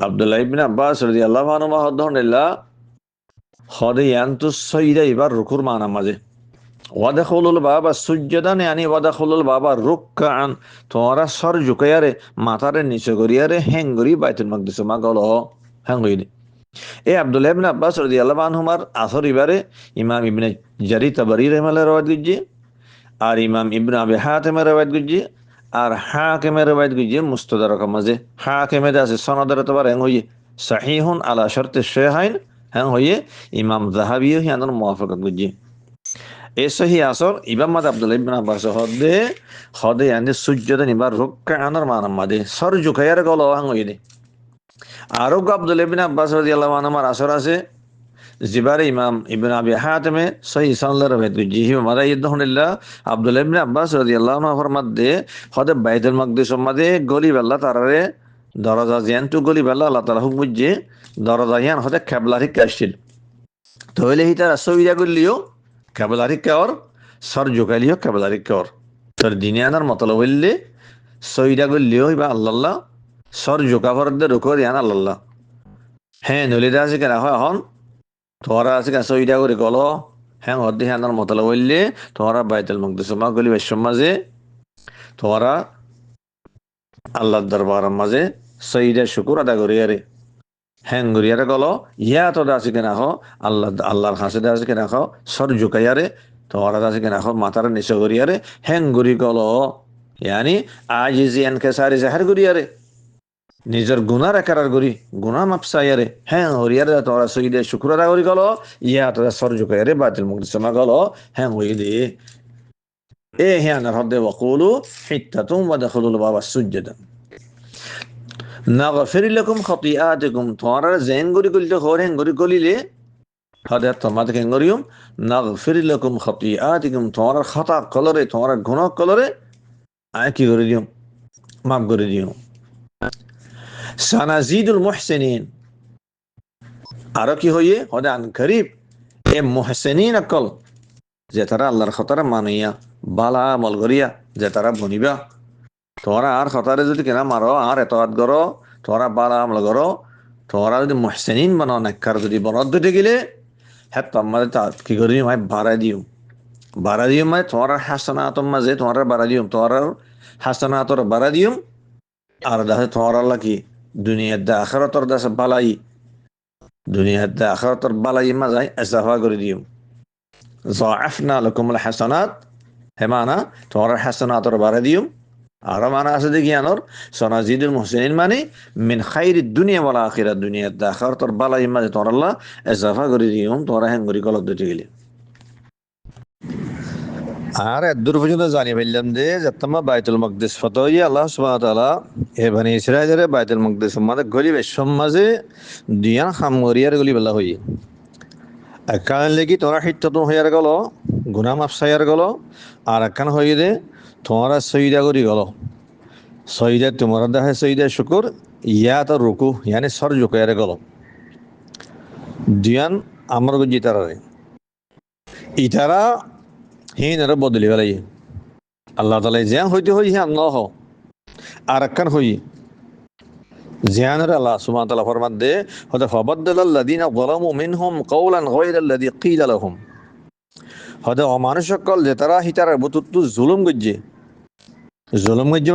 আব্দুল্লাহ ইবনে আব্বাস রাদিয়াল্লাহু আনহু মা হদহনিল্লাহ হদে ইয়ান্তু সইদা এবার রুকুর মানা মাঝে ওয়াদাখুলুল বাবা সুজ্জাদান ইয়ানি ওয়াদাখুলুল বাবা রুকআন তোরা সর ঝুকায়ারে মাথারে নিচে করিয়ারে হেঙ্গরি বাইতুল মাকদিস মা গল হেঙ্গরি এ আব্দুল্লাহ ইবনে আব্বাস রাদিয়াল্লাহু আনহুমার আসর ইবারে ইমাম ইবনে জারির তাবরি রাহিমাহুল্লাহ রাওয়ায়াত গুজি আর ইমাম ইবনে আবি হাতিম রাওয়ায়াত গুজি আর হাকিম রাওয়ায়াত গুজি মুস্তাদরাক মাঝে হাকিমে আছে সনদের তবার হেং হই সহিহুন আলা শর্ত শাইখাইন হেং হই ইমাম যাহাবিও হিয়ানোর মুওয়াফাকাত গুজি এ সহি আসর ইমাম মাদ আব্দুল্লাহ ইবনে আব্বাস হদে ইয়ানি সুজ্জাদান ইবার রুকআনার মানাম মাদে সর ঝুকায়ার গল হেং হই দে আরো আব্দুল্লাহ ইবনে আব্বাস রাদিয়াল্লাহু আনহুমার আসর আছে জিবারে ইমাম ইবনে আবি হাতিমে সহিহ সানদের রাওয়ায়াত জিহি মাদা ইদহুনিল্লাহ আব্দুল্লাহ ইবনে আব্বাস রাদিয়াল্লাহু আনহু ফরমাদে হদে বাইতুল মাকদিস মাদে গলি বেল্লা তারারে দরজা জিয়ানটু গলি বেল্লা আল্লাহ তাআলা হুকুম বুঝে দরজা ইয়ান হদে কিবলারি কাশিল তাহলে হিতার সুবিধা করলিও কিবলারি কর সর জুকালিও কিবলারি কর তোর দিনিয়ানার মতলব হইলে সইদা করলিও বা আল্লাহ সর জুকা ফরদে রুকো ইয়ান আল্লাহ হ্যাঁ নলিদা আছে কেনা হয় হন তোরা আছে কেন সইদা করে গল হ্যাঁ হদ্দি হ্যানার মতলব হইলে তোরা বাইতুল মাকদিস মা গলি বেশম মাঝে তোরা আল্লাহর দরবার মাঝে সইদা শুকুর আদা করিয়ারে হ্যাং গরিয়ারে গল ইয়া তো আছে কেনা হ আল্লাহর কাছে আছে কেনা হ সর ঝুকাইয়ারে তোরা আছে কেনা হ মাথার নিচে করিয়ারে হ্যাং গরি গল ইয়ানি আজিজি এনকেসারি জাহের করিয়ারে নিজের গুনার একার করি গুনা মাপসাইয়ারে হ্যাঁ হরিয়ারে তোরা সইদে শুক্র আদা করি গল ইয়া তোরা সর ঝুকাইয়ারে বাইতুল মাকদিস মা গল হ্যাং হই দে এ হ্যাঁ না হদে ওয়াকুলু হিত্তাতুম ওয়াদাখুলুল বাবা সুজ্জাদান নাগফির লাকুম খাতিয়াতিকুম তোরা জেন গরি গলিতে হরেন গরি গলিলে হদে তোমাদের কেন গরিয়ম নাগফির লাকুম খাতিয়াতিকুম তোরা খাতা কলরে তোরা গুনাহ কলরে আয় কি করে দিও মাফ করে দিও সানাজিদুল মুহসিনিন আরো কি হইয়ে হদে আন করিব এ মুহসিনিন আকল যে তারা আল্লাহর খতরা মানিয়া বালা আমল করিয়া যে তারা বনিবা তোরা আর খতারে যদি কেনা মারো আর এতআত করো তোরা বালা আমল করো তোরা যদি মুহসিনিন বানাও নেককার যদি বনদ দিতে গেলে হ্যাঁ তোমাদের কি করি মাই বাড়া দিও মাই তোমার হাসানাতম মাঝে তোমার বাড়া দিও তোমার হাসানাতর বাড়া দিও আর দেখে তোমার আল্লাহ কি দুনিয়ার দা আখিরাতর দাসে বালাই দুনিয়ার দা আখিরাতর বালাই মাঝাই ইজাফা করে দিও যাআফনা লাকুমুল হাসানাত হেমানা তোমার হাসানাতর বাড়া দিও আর মানা আছে দেখি আনোর সনাজিদুল মুহসিনিন মানে মিন খাইরিদ দুনিয়া ওয়াল আখিরাত দুনিয়ার দা আখিরাতর বালাই মাঝে তোমার আল্লাহ ইজাফা করে দিও তোমার হ্যাং করি গলত দিতে গেলে আর এদূর পর্যন্ত জানি ফেললাম যে যতমা বাইতুল মাকদিস ফতোই আল্লাহ সুবহানাহু ওয়া তাআলা এ বনি ইসরাইলের বাইতুল মাকদিস মাঝে গলি বেশম মাঝে দিয়ান খামরিয়ার গলি বলা হই একখান লেগি তোমরা হিত্যতুন হইয়ার গেল গুনা মাফসাইয়ার গেল আর একখান হইয়ে দে তোমরা সইদা করি গেল সইদা তোমরা দেহে সইদা শুকুর ইয়া তো রুকু ইয়ানি সর জুকাইয়ার গেল দিয়ান আমার গুজি তারারে ইতারা হিনারে বদলি বেলাই আল্লাহ তালা জিয়ান হইতে হই হিয়ান ন হ আর একখান হই জিয়ানের আল্লাহ সুবহানাহু ওয়া তাআলা ফরমান দে হদা ফাবাদদালাল্লাযিনা যালামু মিনহুম কাওলান গায়রাল্লাযী ক্বিলা লাহুম হদা অমানুষ সকল যে তারা হিতার বুতুত্তু জুলুম গজ্জে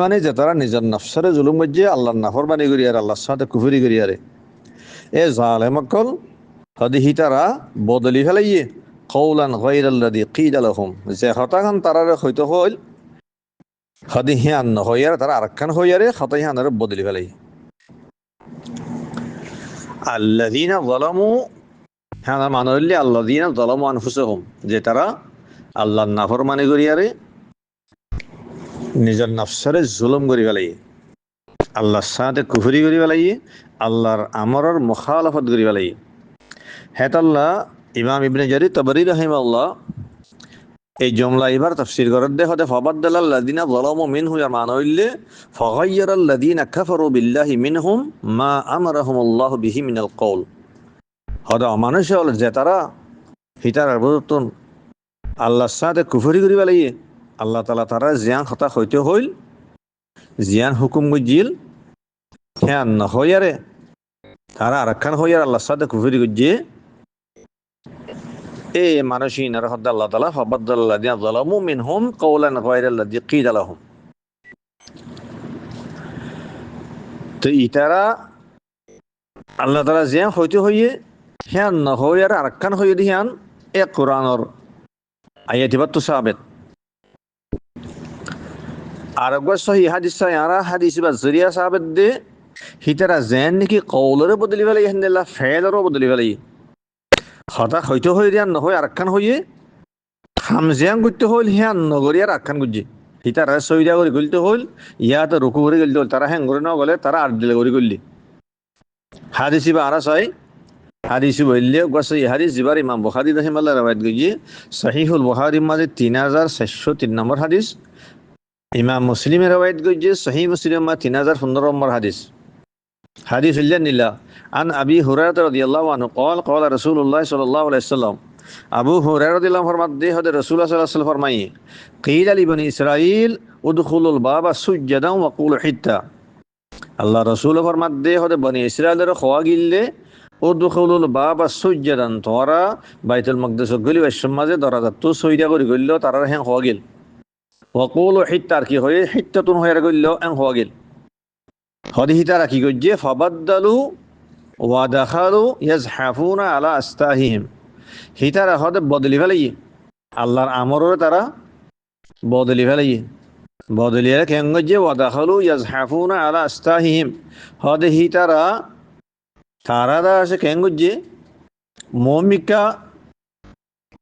মানে যে তারা নিজের নফসরে জুলুম গজ্জে আল্লাহর নাফরমানি করি আর আল্লাহর সাথে কুফরি করি আরে এ জালেম সকল হদি হিতারা বদলি ফেলাইয়ে কাওলান গায়রাল্লাযী ক্বিলা লাহুম যে হতাখান তারারে হইতে হইল হদি হিয়ান হইয়ার তারা আরেকখান হইয়ারে হতাই হানারে বদলি ফেলাই আল্লাযীনা যালামু হ্যাঁ মানে হইলে আল্লাযীনা যালামু আনফুসাহুম যে তারা আল্লাহর নাফরমানি করিয়ারে নিজের নফসরে জুলুম করি ফেলাই আল্লাহর সাথে কুফরি করি ফেলাই আল্লাহর আমরের মুখালাফত করি ফেলাই হেতাল্লাহ ইমাম ইবনে জারির তাবরি রাহিমাহুল্লাহ এই জমলা এবার তাফসীর করার দে হতে ফাবাদদালাল্লাযিনা যালামু মিনহু এর মানে হইলে ফাগায়্যারাল্লাযিনা কাফারু বিল্লাহি মিনহুম মা আমারাহুমুল্লাহু বিহি মিনাল কওল হদা অমানুষ হল যে তারা হিতার আবদতন আল্লাহর সাথে কুফরি করি ফেলাই আল্লাহ তাআলা তারা জিয়ান হতা হইতে হইল জিয়ান হুকুম গজিল হ্যাঁ না হইয়ারে তারা আরেকখান হইয়ার আল্লাহর সাথে কুফরি গজিয়ে এ মানুষই না হদ্দা আল্লাহ তাআলা ফাবাদদালাল্লাযিনা যালামু মিনহুম কাওলান গায়রাল্লাযী ক্বিলা লাহুম তো ইতারা আল্লাহ তাআলা জিয়ান হইতে হইয়ে হ্যাঁ না হইয়ার আরেকখান হইয়ে দিয়ান এ কোরআনর আয়াতিবাত্তু সাবেত আর একবার সহি হাদিস সায়ারা হাদিস বা জরিয়া সাবেত দে হিতারা জেন নাকি কওলরে বদলি ফেলাই হেনদিল্লা ফেলরও বদলি ফেলাই হতা হইতে হই দিয়ান নহয় আরেকখান হইয়ে হামজিয়ান করতে হইল হিয়ান নগরী আর আখ্যান গুজি হিতারা সইদা করে গলতে হইল ইয়াতে রুকু করে গলতে হইল তারা হ্যাং করে ন গলে তারা আট দিলে করে গললি হাদিসি বা আরা সাই হাদিসি বললে গসই হাদিস জিবার ইমাম বুখারী রাহিমাহুল্লাহ রওয়ায়াত গজি সহিহুল বুখারীর মাঝে 3403 নম্বর হাদিস ইমাম মুসলিমের রওয়ায়াত গজি সহিহ মুসলিম মা 3015 নম্বর হাদিস হাদিস নিলা আন আবি হুরায়রা রাদিয়াল্লাহু আনহু قال قال رسول الله صلى الله عليه وسلم আবু হুরায়রা রাদিয়াল্লাহু আনহু ফরমাতে হদে রাসূলুল্লাহ সাল্লাল্লাহু আলাইহি ওয়াসাল্লাম ফরমায়ে কিলা লিবনি ইসরাঈল উদখুলুল বাবা সুজদান ওয়া কুলু হিত্তা আল্লাহ রাসূল ফরমাতে হদে বনি ইসরাঈলের খোয়া গিললে উদখুলুল বাবা সুজদান তোরা বাইতুল মাকদিস গলি সমাজে দরজা তো সইদা করে গইল তারার হ্যাঁ খোয়া গিল ওয়া কুলু হিত্তার কি হয়ে হিত্তাতুন হয়ে গইল এন খোয়া গিল হদি হিতারা কি গজ্জে ফাবাদদালু ওয়া দাখালু ইয়াজহাফুনা আলা আস্তাহিহিম হিতারা হদে বদলি ফেলাই আল্লাহর আমরে তারা বদলি ফেলাই বদলিয়ে কেন গজ্জে ওয়া দাখালু ইয়াজহাফুনা আলা আস্তাহিহিম হদে হিতারা তারা দা আছে কেন গজ্জে মমিকা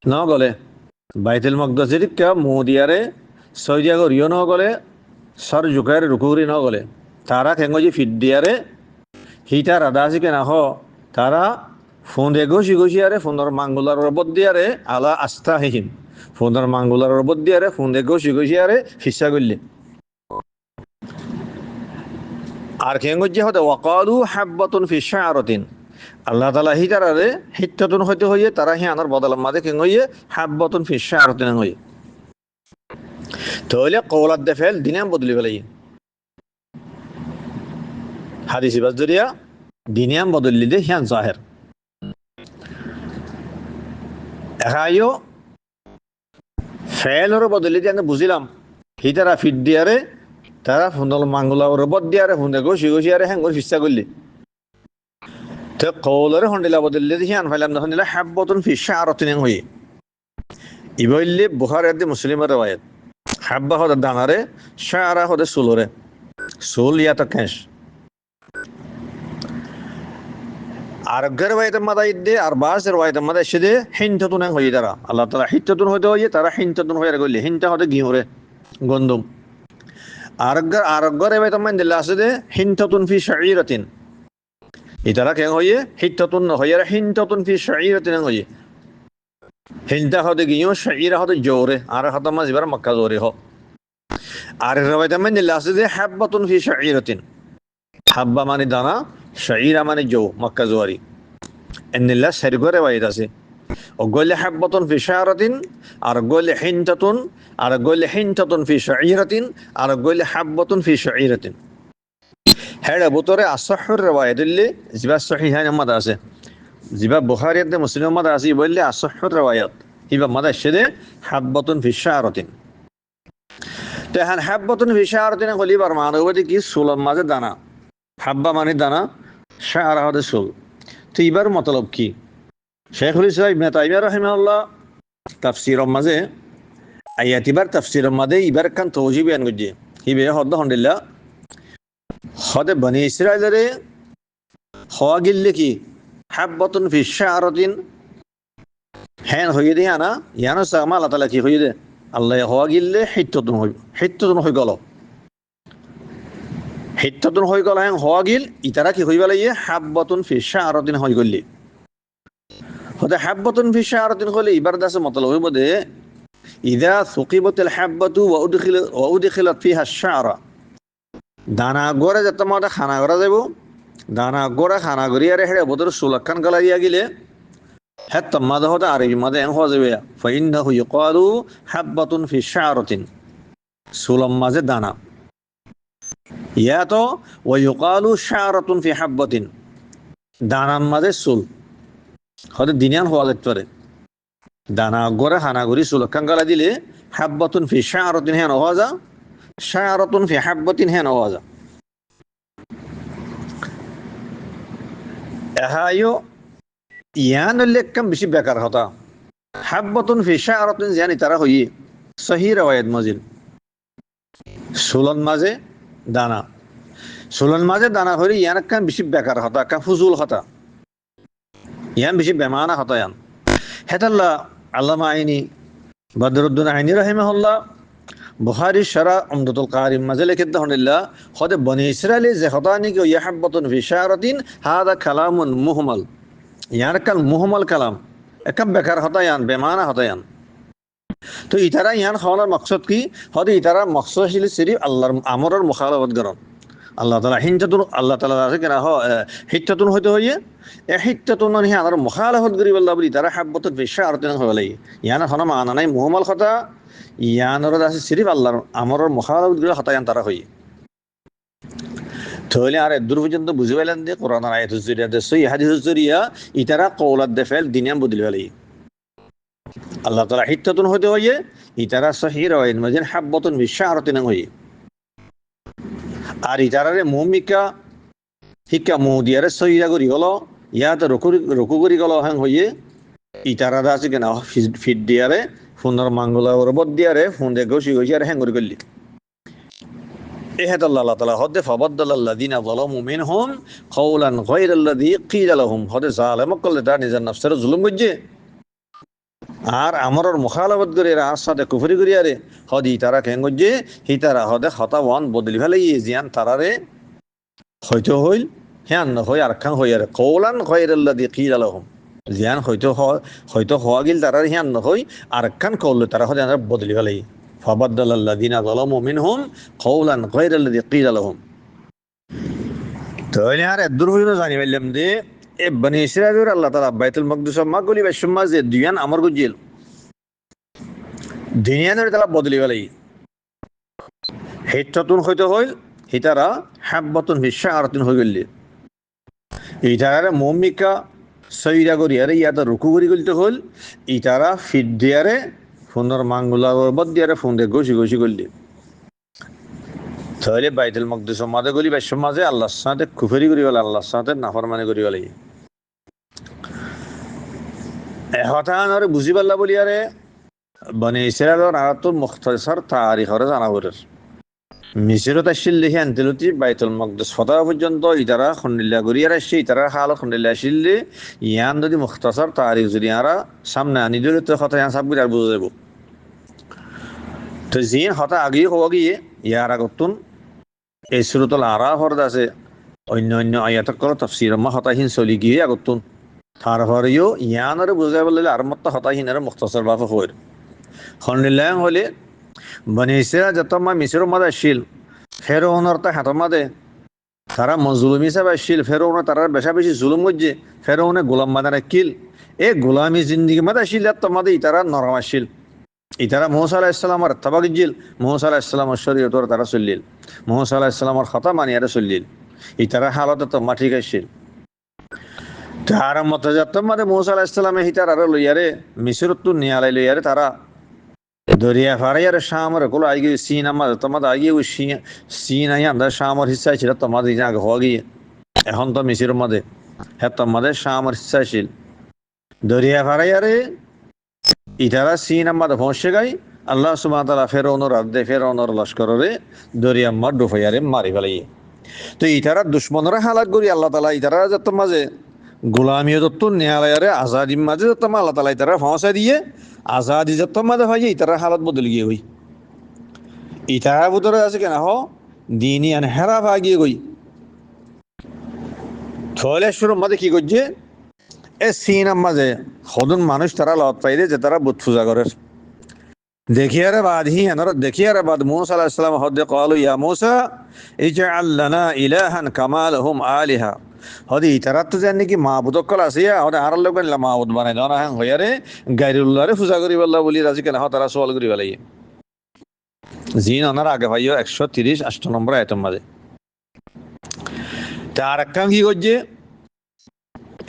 ন গলে বাইতুল মাকদিসের কা মুদিয়ারে সৌদিয়া করিও ন গলে সর জুকায়ের রুকুরি ন গলে তারা কেঙ্গজি ফিট দিয়ারে হিটার আদা আছে কেনা হ তারা ফোনে ঘষি আরে ফোনের মাঙ্গুলার রবত দিয়ারে আলা আস্থা হিহিম ফোনের মাঙ্গুলার রবত দিয়ারে ফোনে ঘষি আরে হিসা করলে আর কেঙ্গজি হতে ওয়াকালু হাব্বাতুন ফি শাআরাতিন আল্লাহ তাআলা হিটারে হিত্তাতুন হইতে হইয়ে তারা হি আনার বদলাম মাঝে কেঙ্গইয়ে হাব্বাতুন ফি শাআরাতিন হইয়ে তাহলে কওলাত দেফেল দিনাম বদলি ফেলাই হাদিসি বাজরিয়া দিনিয়াম বদলি দে হিয়ান জাহের এখাইও ফেলর বদলি দিয়ে বুঝিলাম হিতারা ফিট দিয়ারে তারা ফুন্দল মাঙ্গুলা রবত দিয়ারে ফুন্দে ঘষি আরে হ্যাং করে ফিসা করলি তো কৌলরে হন্ডিলা বদলি দিয়ে হিয়ান ফাইলাম না হন্ডিলা হাব্বতুন ফি শাআরাতিন হই ইবইল্লি বুখারী আদি মুসলিমের রওয়ায়াত হাব্বা হদে দানারে শাআরা হদে সুলরে সুল ইয়া তো কেশ আর গরওয়াইতে মাদাইদে আর বাস রওয়াইতে মাদাইশে হিনতাতুন হই তারা আল্লাহ তাআলা হিনতাতুন হইতে হই তারা হিনতাতুন হইয়া গলি হিনতা হতে গিহরে গন্দম আর গরওয়াইতে মানদিল্লা আছে হিনতাতুন ফি শাঈরাতিন ইতারা কেন হইয়ে হিনতাতুন হইয়া হিনতাতুন ফি শাঈরাতিন হই হিনতা হতে গিয়েও শাইরা হতে জোরে আর হতে মাঝ এবার মক্কা জোরে হ আর রবায়তে মানে লাস্টে যে হাব্বাতুন ফি শাইরাতিন হাব্বা মানে দানা শাইরা মানে জো মক্কা জোয়ারি এন্নিল্লা সারিগো রবায়ত আছে ও গলে হাব্বাতুন ফি শারাতিন আর গলে হিনতাতুন আর গলে হিনতাতুন ফি শাইরাতিন আর গলে হাব্বাতুন ফি শাইরাতিন হেডা বুতরে আসহর রবায়ত দিল্লি জিবা সহিহান মাদা আছে জিবা বুখারীত মুসলিম মাদা আছে বললে আসহর রবায়ত হিবা মাদা শেদে হাব্বাতুন ফি শারাতিন তেহান হাব্বাতুন ফি শারাতিন গলিবার মানবতি কি সুলম মাঝে দানা হাব্বা মানে দানা শারা হতে সুল তো এবার মতলব কি শেখুল ইসলাম ইবনে তাইমিয়া রাহিমাহুল্লাহ তাফসীরের মাঝে আয়াতিবার তাফসীরের মাঝে ইবার কান তওজি বয়ান করছে হিবে হদ্দ হন্ডিল্লাহ হদে বনি ইসরাইলের হওয়া গিল্লে কি হাব্বাতুন ফি শারাতিন হ্যান হইয়ে দিয়ে আনা ইয়ানো সামা আল্লাহ তাআলা কি হইয়ে দে আল্লাহ হওয়া গিল্লে হিত্ততুন হই গেল হিত্ততুন হই গেল হ্যাঁ হওয়া গিল ইতারা কি হইবা লাগিয়ে হাব্বাতুন ফি শারাতিন হই গলি হতে হাব্বাতুন ফি শারাতিন হলে ইবার দাসে মতলব হইব দে ইদা সুকিবাতিল হাব্বাতু ওয়া উদখিলাত ফিহা আশ-শারা দানা গড়ে যত মাটা খানা করা যাব দানা গড়া খানা গড়িয়ারে হেড়ে বদর সুলাকান গলাইয়া গিলে হ্যাঁ তম্মাদা হতে আরবি মাদে এন হওয়া যাবে ফাইন্নাহু ইউকালু হাব্বাতুন ফি শারাতিন সুলম মাঝে দানা ইয়া তো ওয়া ইউকালু শারাতুন ফি হাব্বাতিন দানার মাঝে সুল হতে দিনিয়ান হওয়া যেতে পারে দানা গড়ে খানা গড়ি সুলাকান গলা দিলে হাব্বাতুন ফি শারাতিন হ্যাঁ হওয়া যা শারাতুন ফি হাব্বাতিন হ্যাঁ হওয়া যা এহায়ো ইয়ান লেখকাম বেশি বেকার হতা হাব্বাতুন ফি শারাতিন জানি তারা হইয়ে সহি রওয়ায়াত মজিল সুলন মাঝে দানা সুলন মাঝে দানা হইলে ইয়ান কান বেশি বেকার হতা কা ফুজুল হতা ইয়ান বেশি বেমানা হতা ইয়ান হেতাল্লাহ আল্লামা আইনি বদরুদ্দিন আইনি রাহিমাহুল্লাহ বুখারী শরা উমদাতুল কারি মাঝে লিখে দহনিল্লাহ হদে বনি ইসরাইলি যে হতানি কি ইয়াহাব্বাতুন ফি শারাতিন হাদা কালামুন মুহমাল ইয়ার কাল মুহমাল কালাম একম বেকার হতায়ান বেমানা হতায়ান তো ইতারা ইয়ান খাওয়ানোর মকসদ কি হদে ইতারা মকসদ ছিল সিরিফ আল্লাহর আমরের মুখালাফত করন আল্লাহ তাআলা হিনতাতুন আল্লাহ তাআলা আছে কেনা হিত্তাতুন হইতে হইয়ে এ হিত্তাতুন হি আনার মুখালাফত করি বল্লা বলি তারা হাব্বাতুন ফি শারাতিন হলাই ইয়ান হনা মানা নাই মুহমাল কথা ইয়ানর আছে সিরিফ আল্লাহর আমরের মুখালাফত করি হতায়ান তারা হইয়ে তাহলে আর দূর পর্যন্ত বুঝে পেলেন যে কোরআনের আয়াতুল জরিয়া দে সহি হাদিসুল জরিয়া ইতারা কওলাত দে ফেল দিনিয়াম বদলি ফেলাই আল্লাহ তাআলা হিত্তাতুন হইতে হইয়ে ইতারা সহি রওয়ায়াত মাঝে হাব্বাতুন ফি শারাতিন হইয়ে আর ইতারারে মুমিকা হিক্কা মুদিয়ারে সহিয়া করি গেল ইয়াতে রকু করি গেল হ্যাং হইয়ে ইতারা আছে কেনা ফিট দিয়ারে ফোনের মাঙ্গলা রবত দিয়ারে ফোন দিয়ে গছি গছি আর হ্যাং করি করলি আল্লাহ তাআলা হদে ফাবাদদালাল্লাযিনা যালামু মিনহুম কাওলান গায়রাল্লাযী ক্বিলা লাহুম হদে জালেম করলে তার নিজের নফসের জুলুম করছে আর আমরের মুখালাফত করে আর সাথে কুফরি করি আরে হদি তারা কেন করছে হি তারা হদে হতাওয়ান বদলি ফেলে জিয়ান তারারে হয়তো হইল হ্যাঁ হই আর খান হই আর কাওলান গায়রাল্লাযী ক্বিলা লাহুম জিয়ান হয়তো হওয়া গিল তারার হ্যাঁ হই আর খান কওলে তারা হদে বদলি ফেলে ফাবাদদালাল্লাযিনা যালামু মিনহুম কাওলান গায়রাল্লাযী ক্বিলা লাহুম তাহলে আর দূর হইল জানি বললাম যে এ বনি ইসরাইলের আল্লাহ তাআলা বাইতুল মাকদিস মাগলি বাইসুম্মা যে দুয়ান আমর গুজিল দুনিয়ানের তালা বদলি ফেলাই হিত্তাতুন হইতে হইল হিতারা হাব্বাতুন ফি শারাতিন হই গেল ইতারা মুমিকা সৈরা করি আরে ইয়াতে রুকু করি গলতে হইল ইতারা ফিট দিয়ারে ফোনের মাঙ্গুলা বদ দিয়ারে ফোন দিয়ে গছি গছি করলি তাহলে বাইতুল মাকদিস মাদে গলি বাইসুম মাঝে আল্লাহর সাথে কুফরি করি বলে আল্লাহর সাথে নাফরমানি করি বলে হঠাৎ বুঝি পারলা বলি আরে বনি ইসরাইলের আয়াতুল মুখতাসার তারিখের জানা বলের মিসরত আসছিল দেখি আনতেলতি বাইতুল মাকদিস ফতা পর্যন্ত ইতারা খন্ডিল্লা করি আর আসছে ইতারা হাল খন্ডিল্লা আসছিল ইয়ান যদি মুখতাসার তারিখ যদি আরা সামনে আনি দিলে তো কথা ইয়ান সব আর বুঝে যাব তো জিন হতা আগে হওয়া গিয়ে ইয়ার আগতুন এই সুরতুল আরাফর আছে অন্য অন্য আয়াত কর তাফসীর মা হতাহীন চলি গিয়ে আগতুন তারপরেও ইয়ানরে বুঝাই বললে আর মত হতাহীনের মুখতসর বাফে হইর হনিল্যাং হলে বনিসেরা যত মা মিশরের মধ্যে আসছিল ফেরোহনর তা হাতের মধ্যে তারা মজলুম হিসাবে আসছিল ফেরোহন তারা বেশা বেশি জুলুম করছে ফেরোহনে গোলাম বানারে কিল এ গোলামি জিন্দিগি মধ্যে আসছিল তোমাদের ইতারা নরম আসছিল ইতারা মুসা আলাহ ইসলামর তবাগিল মুসা আলাহ ইসলামর শরীয়তর তারা চললিল মুসা আলাহ ইসলামর কথা মানিয়ারে চললিল ইতারা হালতে তোমা ঠিক আসছিল তারা মত যাত মানে মুসা আলাহ ইসলামে হিতার আরে লইয়ারে মিশরত নিয়ালাই লইয়ারে তারা দরিয়া ফারাইয়ারে শামর কোলো আইগে সিন আমার তোমাদের আগে ওই সিন আই আমরা শামর হিসা ছিল তোমাদের আগে হওয়া গিয়ে এখন তো মিশরের মধ্যে হ্যাঁ তোমাদের শামর হিসা ছিল দরিয়া ফারাইয়ারে ইতারা সিন আমাদের পৌঁছে গাই আল্লাহ সুবহানাহু ফেরৌনর আদে ফেরৌনর লস্করে দরিয়া মা ডুফাইয়ারে মারি ফেলাই তো ইতারা দুশ্মনরা হালাক করি আল্লাহ তালা ইতারা যত মাঝে গোলামীয় যত নেয়ালায়ারে আজাদির মাঝে যত আল্লাহ তালা ইতারা পৌঁছা দিয়ে আজাদি যত মাঝে হয় ইতারা হালত বদল গিয়ে হই ইতারা ভিতরে আছে কেন হ দিনই আন হেরা ভাগিয়ে গই থলেশ্বরের মাঝে কি করছে এ সিনার মাঝে সদন মানুষ তারা লত পাই যে তারা বুত পূজা করে দেখিয়ারে বাদ হি এনার দেখিয়ারে বাদ মুসা আলাইহিস সালাম হদে ক্বালু ইয়া মুসা ইজআল লানা ইলাহান কামা লাহুম আলিহা হদি তারা তো জানি কি মাবুদ কল আছে হদে আর লোক মাবুদ বানাই দাও না হইয়ারে গায়রুল্লাহরে পূজা করি বল্লা বলি রাজি কেন তারা সওয়াল করি বলাই জিন ওনার আগে ভাইও 130 নম্বর আয়াতের মাঝে তার কাম কি করছে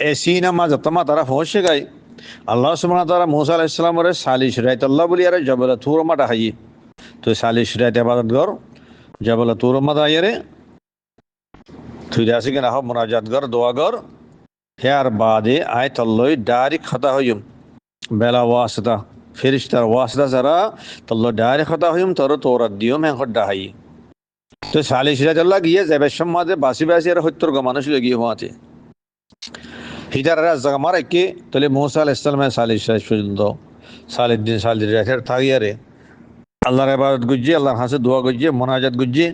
এ সিনা মাঝে তোমা তারা পৌঁছে গায় আল্লাহ সুবহানাহু ওয়া তাআলা মুসা আলাইহিস সালামরে সালিশ রাইত আল্লাহ বলি আরে জবল তুর মাটা হাই তো সালিশ রাইত ইবাদত কর জবল তুর মাটা আইরে তুই আসি কেন হ মুনাজাত কর দোয়া কর হেয়ার বাদে আয়াত আল্লাহ ডাইরেক্ট খতা হইম বেলা ওয়াসিতা ফেরেশতার ওয়াসিতা যারা তল্লো ডাইরেক্ট খতা হইম তোর তোরাত দিও মে খড্ডা হাই তো সালিশ রাইত আল্লাহ গিয়ে যাবে সমাজে বাসি বাসি আর হত্তর মানুষ গিয়ে হওয়াতে হিদার জায়গা মারা কে তাহলে মুসা আলাইহিস সালামের সালিশ শেষ পর্যন্ত সালিদ্দিন সালির রাতের থাকিয়ারে আল্লাহর ইবাদত গুজি আল্লাহর হাসে দোয়া গুজি মোনাজাত গুজি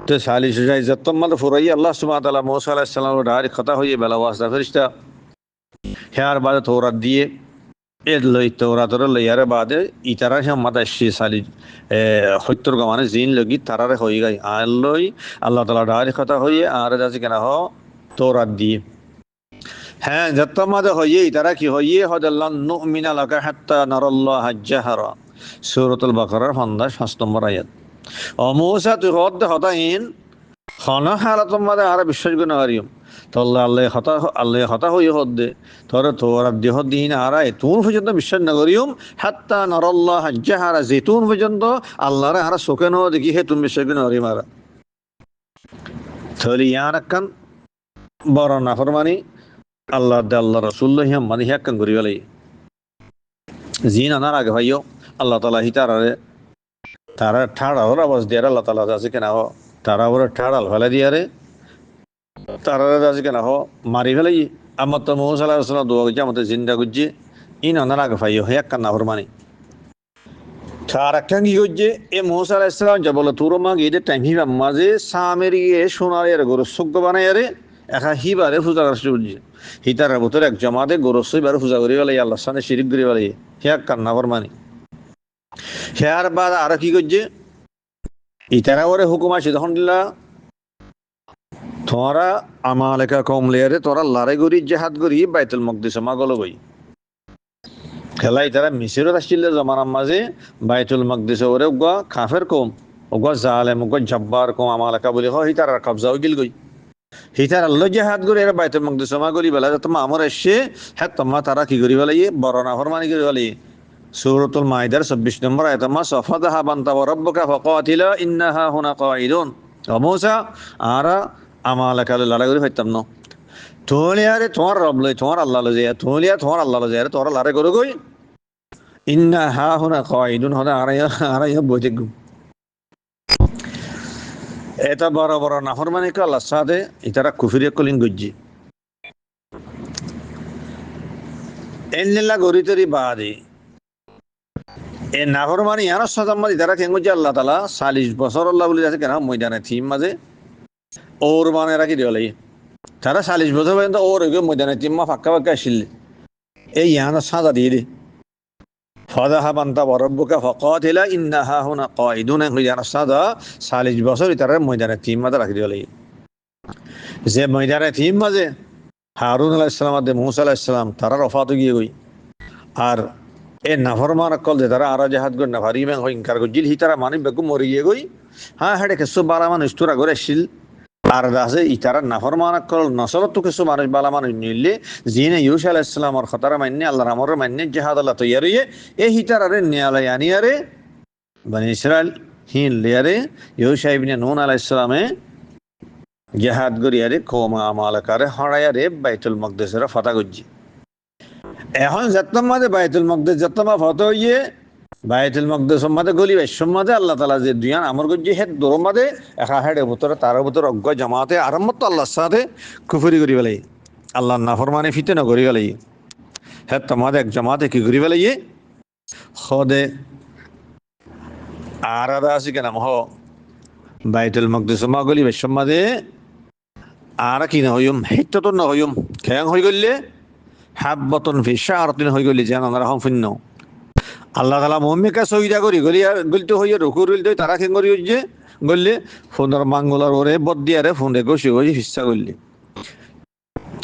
তো সালিশ যাই যতমাল ফুরাই আল্লাহ সুবহানাহু ওয়া তাআলা মুসা আলাইহিস সালামের ডাইরেক্ট কথা হয়ে বেলা ওয়াসদা ফেরেশতা হেয়ার বাদে তৌরাত দিয়ে এর লই তৌরাতর লইয়ারে বাদে ইতারা সে মাতা শি সালি হত্তর মানে জিন লগি তারারে হয়ে গায় আর লই আল্লাহ তাআলা ডাইরেক্ট কথা হয়ে আর যাচ্ছে কেন হ তৌরাত দিয়ে হ্যাঁ যত মাঝে হইয়ে তারা কি হইয়ে হদাল্লাহ নুমিনা লাকা হাত্তা নারাল্লাহ জাহারা সূরাতুল বাকারার 5 নম্বর আয়াত ও মুসা তুই হদ হতাইন খানা হালাতুম মাদে আর বিশ্বাস গুণ হারিয়ম তো আল্লাহ হতা হইয়ে হদে তোরা তোরা দেহ দিন আরায় তুন পর্যন্ত বিশ্বাস না করিয়ম হাত্তা নারাল্লাহ জাহারা যেতুন পর্যন্ত আল্লাহরে আর চোখে ন দেখি হে তুমি বিশ্বাস গুণ হারিয়ম আর তাহলে ইয়ানাক্কান বড় নাফরমানি আল্লাহ আল্লাহ রসুল্লাহ মানে হ্যাক্কান করি বলে জিন আনার আগে ভাইও আল্লাহ তালা হি তারা ঠাড়াওর আওয়াজ দিয়ে আল্লাহ তালা আছে কেন তারা ওরা ঠাড়াল ফেলে দিয়ে তারা আছে কেন মারি ফেলাই আমার তো মৌসাল্লাহ দোয়া করছে আমাদের জিন্দা করছে ইন আনার আগে ভাইও হ্যাক্কান না ফরমানি তার একটা কি করছে এ মৌসা আলাহ ইসলাম যা বলে তোর মা গিয়ে টাইম হিবা মাঝে সামের গিয়ে সোনার গরু সজ্ঞ বানাই আরে একা হিবারে পূজা করছে বুঝছে হিতার ভিতরে এক জমাতে গরসই বারে পূজা করি বলে আল্লাহ সামনে শিরিক করি বলে হ্যাঁ কান্না ফরমানি হেয়ার বাদ আর কি করছে ইতারা ওরে হুকুম আছে তখন দিলা তোরা আমালেকা কমলেয়ারে তোরা লড়াই করি জেহাদ করি বাইতুল মকদিস মা গল গই খেলাই তারা মিশরত আসছিল জমানার মাঝে বাইতুল মকদিস ওরে উগা কাফের কম উগা জালেম উগা জব্বার কম আমালেকা বলি হয় হিতার কবজা হয়ে গিল গই হিতার আল্লাহ জেহাদ করে এরা বাইতুল মকদিস মা করি বেলা তোমা আমার এসে হ্যাঁ তোমা তারা কি করি বলে বড় নাফরমানি করি বলে সূরাতুল মাইদার 26 নম্বর আয়াত মা সাফাদাহা বান্তা ওয়া রাব্বুকা ফাকাতিলা ইন্নাহা হুনা কাঈদুন ও মুসা আরা আমালাকা লড়াই করে ফাইতাম ন তোলে আরে তোমার রব লই তোমার আল্লাহ লই যায় তোলে তোমার আল্লাহ লই যায় তোরা লড়াই করে কই ইন্নাহা হুনা কাঈদুন হদা আরাইয়া বইতে গু এটা বড় বড় নাফরমানি কে আল্লাহর সাথে ইতারা কুফরিয়া কলিন গজ্জি এন্নেলা গরিতরি বাদে এ নাফরমানি ইয়ার সাজাম্মাদি তারা কেঙ্গু যে আল্লাহ তালা 40 বছর আল্লাহ বলে আছে কেন ময়দানে থিম মাঝে ওর মানে রাখি দিও লাই তারা 40 বছর পর্যন্ত ওর ময়দানে তিম্মা ফাঁকা ফাঁকা আসছিল এই ইয়ানা সাজা দিয়ে দি ফাযাহাব আনতা ওয়া রাব্বুকা ফাকাতিলা ইন্না হাহুনা কাঈদুন ইয়ানা সাজা 40 বছর তারা ময়দানে তিম্মাতে রাখি দিলে যে ময়দানে তিম্মা যে হারুন আলাইহিস সালাম আর মুসা আলাইহিস সালাম তারা রফাত গিয়ে গই আর এ নাফরমান কল যে তারা আরা জাহাদ গন নাফারি মেং হই ইনকার গজিল হি তারা মানি বেগু মরি গিয়ে গই হ্যাঁ হেডে কেসু বালা মানুষ তোরা করে আসছিল আর দাসে ইতারা নাফরমান কল নসলত তো কিছু মানুষ বালা মানুষ নিলে জিনে ইউসা আলাইহিস সালামর খতরা মান্নে আল্লাহর আমর মান্নে জিহাদ আল্লাহ তৈয়ারিয়ে এ হিতারারে নিয়ালে আনিয়ারে বনি ইসরাইল হিন লিয়ারে ইউসা ইবনে নুন আলাইহিস সালামে জিহাদ গরিয়ারে কওমা আমালকারে হড়ায়ারে বাইতুল মাকদিসের ফাতা গজ্জি এখন যত্তম মাঝে বাইতুল মকদেস যত্তমা ফত হইয়ে বাইতুল মকদেস মাঝে গলি বাইশম মাঝে আল্লাহ তালা যে দুয়ান আমর গজ্জি হেড দোর মাঝে একা হেড ভিতরে তার ভিতরে অজ্ঞ জামাতে আরম্ভ আল্লাহর সাথে কুফরি করি পেলাই আল্লাহ নাফরমানে ফিতে ন করি পেলাই হেড তোমাদের এক জামাতে কি করি পেলাই খদে আর আদা আছে কেন হ বাইতুল মকদেস মা গলি বাইশম মাঝে আর কি না হইম হেড তো না হইম খেয়াং হয়ে গেলে হাব্বাতুন ফি শাআরাতিন হই গলি জান আমরা হম ফিন্ন আল্লাহ তাআলা মুমিনকে সহিদা করি গলি গলতে হইয়া রুকুর গলতে তারা কেন করি যে গললে ফোনের মাঙ্গলার ওরে বদিয়ারে ফোনে গসি গসি হিসা গললি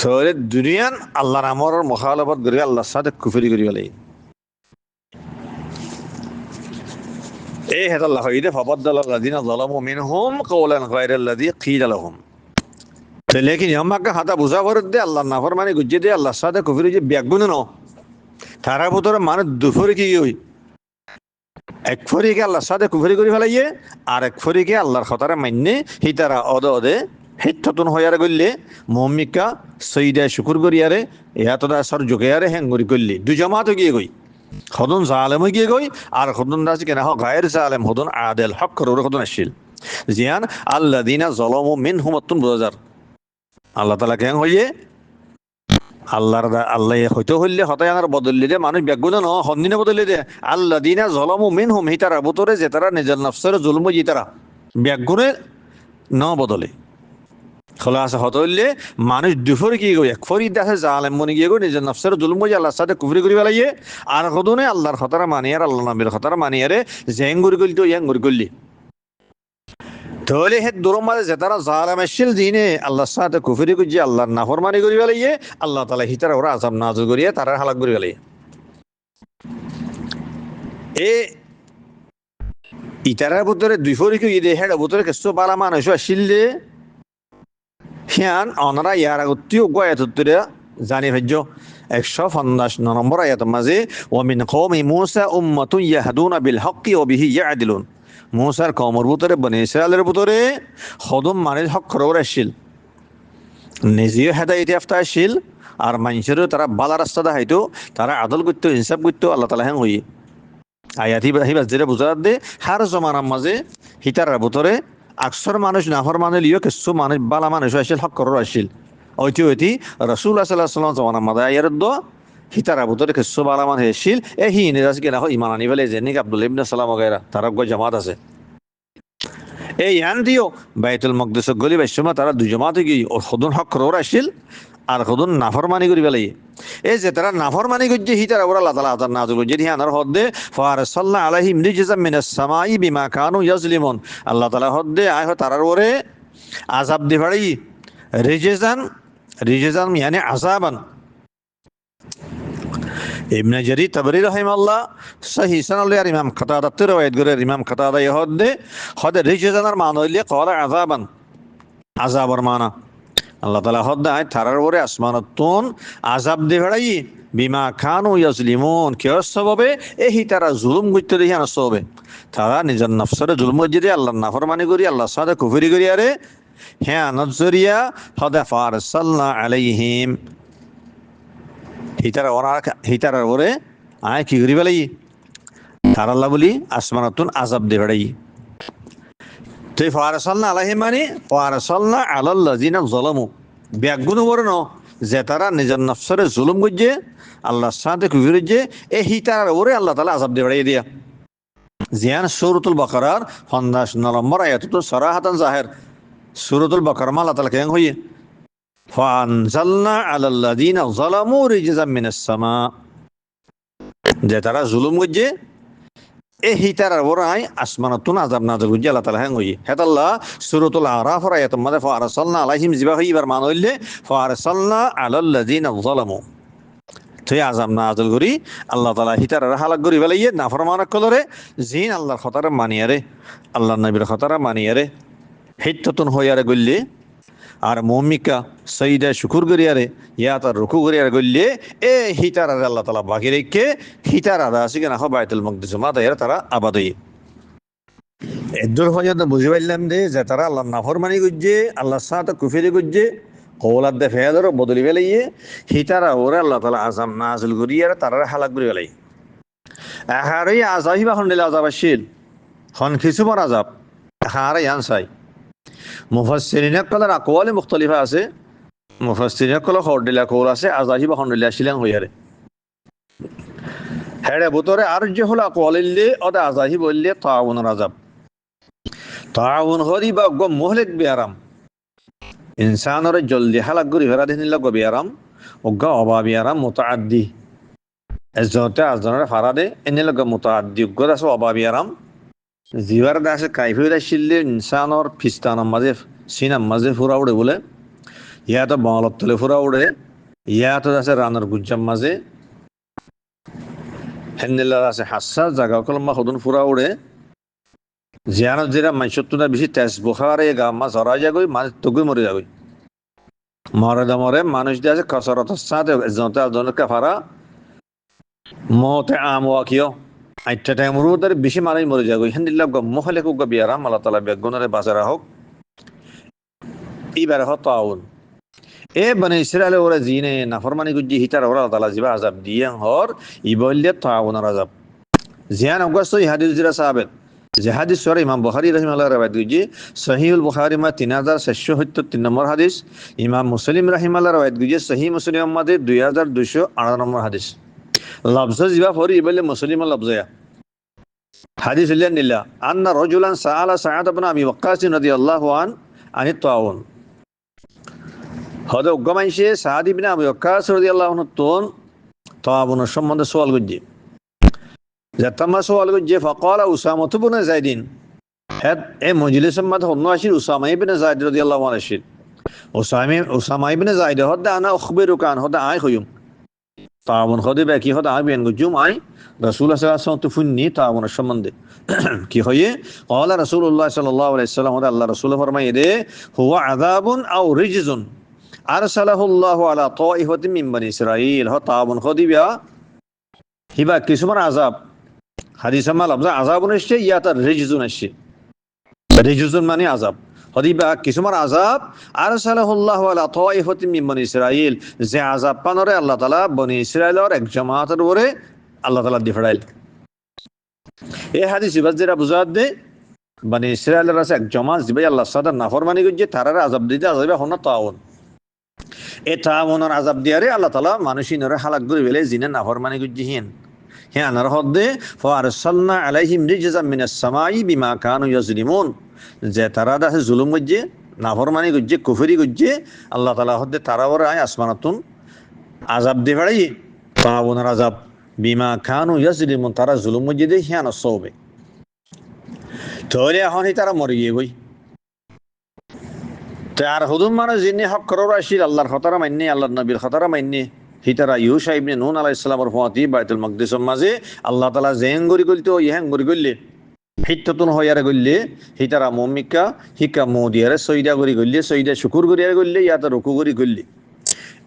তোরে দুনিয়ান আল্লাহর আমর মুখালাফত করি আল্লাহর সাথে কুফরি করি বলে এই হেত আল্লাহ হইদে ফাবাদদাল্লাযিনা যালামু মিনহুম কাওলান গায়রাল্লাযী ক্বিলা লাহুম लेकिन हम हाथा बुझा भर दे अल्लाह नाफर माने गुज्जे दे अल्लाह सादे कुफरी जे ब्यागुन न थारा भीतर माने दुफरी की হই এক ফরিকে আল্লাহ সাথে কুফরি করে ফেলাইয়ে আর এক ফরিকে আল্লাহর খতরে মান্নে হিতারা অদ অদে হিততুন হইয়ারে গল্লে মুমিকা সৈদা শুকুর করিয়ারে ইয়াতদা সর জুগিয়ারে হেঙ্গুরি গল্লি দু জামাত গিয়ে গই খদন জালেম গিয়ে গই আর খদন দাসি কেনা গায়ের জালেম হদন আদেল হক করে খদন আসিল জিয়ান আল্লাযিনা যালামু মিনহুম আতুন বুজার আল্লাহ তালা কেন হইয়ে আল্লাহর আল্লাহ হইতে হইলে হতাই আনার বদললি দে মানুষ ব্যাগুন ন হন্দিনে বদলি দে আল্লাহ দিনা জলমু মিন হুম হিতারা বুতরে যে তারা নিজের নফসের জুলম জিতারা ব্যাগুনে ন বদলে খোলা আছে হত হইলে মানুষ দুফর কি গো এক ফরি দেখে জালেম মনে গিয়ে গো নিজের নফসের জুলম জি আল্লাহর সাথে কুফরি করি ফেলাইয়ে আর কদনে আল্লাহর খতরা মানিয়ার আল্লাহ নবীর খতরা মানিয়ারে জেঙ্গুরি গলি তো ইয়াঙ্গুরি গলি তাহলে হে দোরম মাঝে যে তারা জালেম আসছিল দিনে আল্লাহর সাথে কুফরি করছে আল্লাহর নাফরমানি করি ফেলাইয়ে আল্লাহ তালা হিতারা ওরা আযাব নাযিল করিয়ে তারা হালাক করি ফেলাইয়ে এ ইতারার ভিতরে দুই ফরিকে ঈদে হেড ভিতরে কিছু বালা মানুষ আসিলে হিয়ান অনারা ইয়ার আগতীয় গয়াত উত্তরে জানি ভাজ্য 159 নম্বর আয়াতের মাঝে ওয়ামিন কওমি মূসা উম্মাতুন ইয়াহদুনা বিল হক্কি ওয়া বিহি ইয়াদিলুন মূসার কওমের ভিতরে বনি ইসরাইলের ভিতরে খদম মানে হক করে আসছিল নিজেও হেদায়েত ইয়াফতা আসছিল আর মানুষেরও তারা বালা রাস্তা দেখাইতো তারা আদল করতো ইনসাফ করতো আল্লাহ তাআলা হ্যাঁ হই আয়াত হিবাস যেটা বুঝার দে হার জমানার মাঝে হিতার ভিতরে আকসর মানুষ নাফর মানে লিও কিছু মানুষ বালা মানুষ আসছিল হক করে আসছিল ঐতি ঐতি রাসূলুল্লাহ সাল্লাল্লাহু আলাইহি ওয়াসাল্লাম জমানার মাঝে আয়ার দ হিতারা ভিতরে কিছু বালা মানুষ আসছিল এ হি নিরাজ গেলা ইমান আনি ফেলে যে নাকি আব্দুল্লাহ ইবনে সালাম ওগাইরা তারা গো জামাত আছে এই ইয়ান দিও বাইতুল মকদেস গলি বাইসমা তারা দুই জামাতে গিয়ে ওর খুদুন হক করে আসছিল আর খুদুন নাফরমানি করি ফেলাই এই যে তারা নাফরমানি করছে হিতারা ওরা আল্লাহ তাআলা আযাব নাযিল করছে হিয়ানার হদ্দে ফারসালনা আলাইহিম রিজজাম মিনাস সামাই বিমা কানু ইয়াজলিমুন আল্লাহ তাআলা হদ্দে আয় তারার ওরে আযাব দি ফেলাই রিজজান মানে আযাবান ইবনে জারীর তাবরি রাহিমাহুল্লাহ সহিহ সনদ আর ইমাম কাতাদা riwayat করে ইমাম কাতাদা ইহদে হদে রিজজানার মানে হইলে কওলা আযাবান আযাবর মানা আল্লাহ তাআলা হদে আয় তারার ওরে আসমানাতুন আযাব দি ফেলাই বিমা কানু ইয়াজলিমুন কিয় সববে এই তারা জুলুম করতে দেই না সববে তারা নিজের নফসের জুলুম করে আল্লাহর নাফরমানি করি আল্লাহর সাথে কুফরি করি আরে হ্যাঁ নজরিয়া হদে ফারসালনা আলাইহিম হিতার ওরে আয় কি করি ফেলাই তার আল্লাহ বলি আসমানাতুন আযাব দে ফেলাই তুই ফারসালনা আলাইহিম মানে ফারসালনা আলাল্লাযিনা যালামু ব্যাগুন বড় ন যে তারা নিজের নফসের জুলুম করছে আল্লাহর সাথে কুফরি করছে এই হিতার ওরে আল্লাহ তাআলা আযাব দে ফেলাই দিয়া জিয়ান সূরাতুল বাকারার 59 নম্বর আয়াত তো সরাহাতান জাহির সূরাতুল বাকারা আল্লাহ তাআলা কেন হইয়ে ফানজালনা আলাল্লাযিনা যালামু রিজজাম মিনাস সামা, যে তারা জুলুম করছে এ হিতার বড়াই আসমানাতুন আযাব নাযিল করছে আল্লাহ তাআলা হ্যাঁ হই হেতাল্লাহ সূরাতুল আরাফের আয়াতের মধ্যে ফারসালনা আলাইহিম জিবা হইবার মান হইলে ফারসালনা আলাল্লাযিনা যালামু, তুই আযাব নাযিল করি আল্লাহ তাআলা হিতার হালাক করি বলাইয়ে নাফরমান কলরে জিন আল্লাহর খতারে মানিয়ারে আল্লাহর নবীর খতারে মানিয়ারে হিত্ততুন হইয়ারে গল্লে আর মৌমিকা সঈদা শুকুর করিয়ারে ইয়া তার রুকু করিয়ারে গল্লে এ হিতার আল্লাহ তাআলা বাকি রেখে হিতার আদা আছে কিনা বাইতুল মাকদিস মা দায়ের তারা আবাদ হই এদুর পর্যন্ত বুঝি পাইলাম যে তারা আল্লাহ নাফরমানি করছে আল্লাহর সাথে কুফরি করছে কওলাদ দে ফেয়াদর বদলি বেলাইয়ে হিতারা ওরে আল্লাহ তাআলা আযাব নাযিল করিয়ারে তারা হালাক করি বেলাই আহারে আযাবি বাহন দিলে আযাব আসিল হন কিছুমার আযাব আহারে ইয়ানসাই মুফাসসিরিন কলার আকওয়ালে মুখতালিফা আছে মুফাসসিরিন কল হরদিলা কওল আছে আযাবি বাহন দিলে আসিলেন হইয়ারে হেড়ে বুতরে আর যে হলো আকওয়ালিল্লে ওদা আযাবি বললে তাউনের আযাব তাউন হরি বা গ মুহলিক বিয়ারাম ইনসানরে জলদি হালাক করি ফেরা দিন লাগো বিয়ারাম ওগা অবাবি আরাম মুতাআদ্দি এজতে আজনরে ফারাদে এনে লাগো মুতাআদ্দি উগ্র আছে অবাবি আরাম জিবার দাসে কাইফিরা শিল্লে ইনসানর ফিস্তানার মাঝে সিনার মাঝে ফুরা উড়ে বলে ইয়া তো বাংলার তলে ফুরা উড়ে ইয়া তো আছে রানার গুজ্জাম মাঝে হেন্দিল্লা আছে হাসা জাগা কলমা হদুন ফুরা উড়ে জিয়ানত যেরা মাইসত্তুনা বেশি তেজ বোখারে গা মা জরা যাগই মা তগুই মরে যাগই মরে দমরে মানুষ দিয়ে আছে কসরত সাথে জনতা জনক কাফারা মতে আম ওয়াকিও আইটা টাইম রুদার বেশি মানুষ মরে যাগই হেন্দিল্লা গ মহলে কো গ বিয়ারাম আল্লাহ তাআলা বেগুনরে বাজারা হোক ইবার হত আউন এ বনে ইসরায়েল ওরা জিনে নাফরমানি গুজি হিতার ওরা আল্লাহ তাআলা জিবা আযাব দিয়ান হর ইবল্লে তাউনের আযাব জিয়ান অগস্ত হাদিস জিরা সাহাবেত যে হাদিস সরে ইমাম বুখারী রাহিমাহুল্লাহ রাওয়ায়াত গুজি সহিহুল বুখারী মা 3473 নম্বর হাদিস ইমাম মুসলিম রাহিমাহুল্লাহ রাওয়ায়াত গুজি সহিহ মুসলিম মধ্যে 2208 নম্বর হাদিস লফজ জিবা ফরি ইবল্লে মুসলিম লফজয়া হাদিস লিল্লাহ আন্না রাজুলান সাআলা সাআদ ইবনে আবি ওয়াক্কাস রাদিয়াল্লাহু আনি তাউন হদ গমাইশে সাআদ ইবনে আবি ওয়াক্কাস রাদিয়াল্লাহু আনহু তাউনের সম্বন্ধে সওয়াল করছে জাতামা সওয়াল করছে ফাকালা উসামা ইবনে যায়েদিন হেড এ মজলিসের মধ্যে অন্য আসিল উসামা ইবনে যায়েদ রাদিয়াল্লাহু আনহু আসিল উসামা ইবনে যায়েদ হদ আনা উখবিরুকা আন হদ আই হয়ুম তাউন হদে বাকি হদ আই বেন গুজুম আই রাসূলুল্লাহ সাল্লাল্লাহু আলাইহি ওয়াসাল্লাম তুফুন্নি তাউনের সম্বন্ধে কি হয়ে ক্বালা রাসূলুল্লাহ সাল্লাল্লাহু আলাইহি ওয়াসাল্লাম হদ আল্লাহ রাসূল ফরমায়ে দে হুয়া আযাবুন আও রিজজুন আরসালাহুল্লাহু আলা তাইফাতিন মিন বনি ইসরাঈল হ তাউন হদিবা হিবা কিছুমান আযাব হাদিস আমা লফজ আযাবুন আসছে ইয়াতা রিজজুন আসছে রিজজুন মানে আযাব হদিবা কিছুমান আযাব আরসালাহুল্লাহু আলা তাইফাতিন মিন বনি ইসরাঈল যে আযাব পানরে আল্লাহ তাআলা বনি ইসরাঈলের এক জামাতের উপরে আল্লাহ তাআলা দি ফড়াইল এই হাদিস বাজরা বুঝাত দে বনি ইসরাঈলের আছে এক জামাত জিবাই আল্লাহ সাদা নাফরমানি করছে তারারে আযাব দিতে আযাবে হন তাউন এ তাউনের আযাব দিয়ারে আল্লাহ তাআলা মানুষিনরে হালাক করে বেলে জিনে নাফরমানি করছে হিন হ্যাঁ আনার হদ্দে ফারসালনা আলাইহিম রিজজাম মিনাস সামাই বিমা কানু ইয়াজলিমুন যে তারা দাসে জুলুম করছে নাফরমানি করছে কুফরি করছে আল্লাহ তাআলা হদ্দে তারা ওর আয় আসমানাতুন আযাব দি ফড়াই তাউনের আযাব বিমা কানু ইয়াজলিমুন তারা জুলুম করছে দে হ্যাঁ নসবে তাহলে এখন তারা মরে গিয়ে গই তার হুদুম মানে যিনি হক করর আসিল আল্লাহর খতরা মান্নে আল্লাহর নবীর খতরা মান্নে হিতারা ইউসা ইবনে নুন আলাইহিস সালামের ফাতি বাইতুল মাকদিসের মাঝে আল্লাহ তাআলা জেন গরি গলিতো ইহান গরি গল্লে হিত্ততুন হইয়ারে গল্লে হিতারা মুমিকা হিকা মোদিয়ারে সইদা গরি গল্লে সইদা শুকুর গরিয়ারে গল্লে ইয়াতা রুকু গরি গল্লে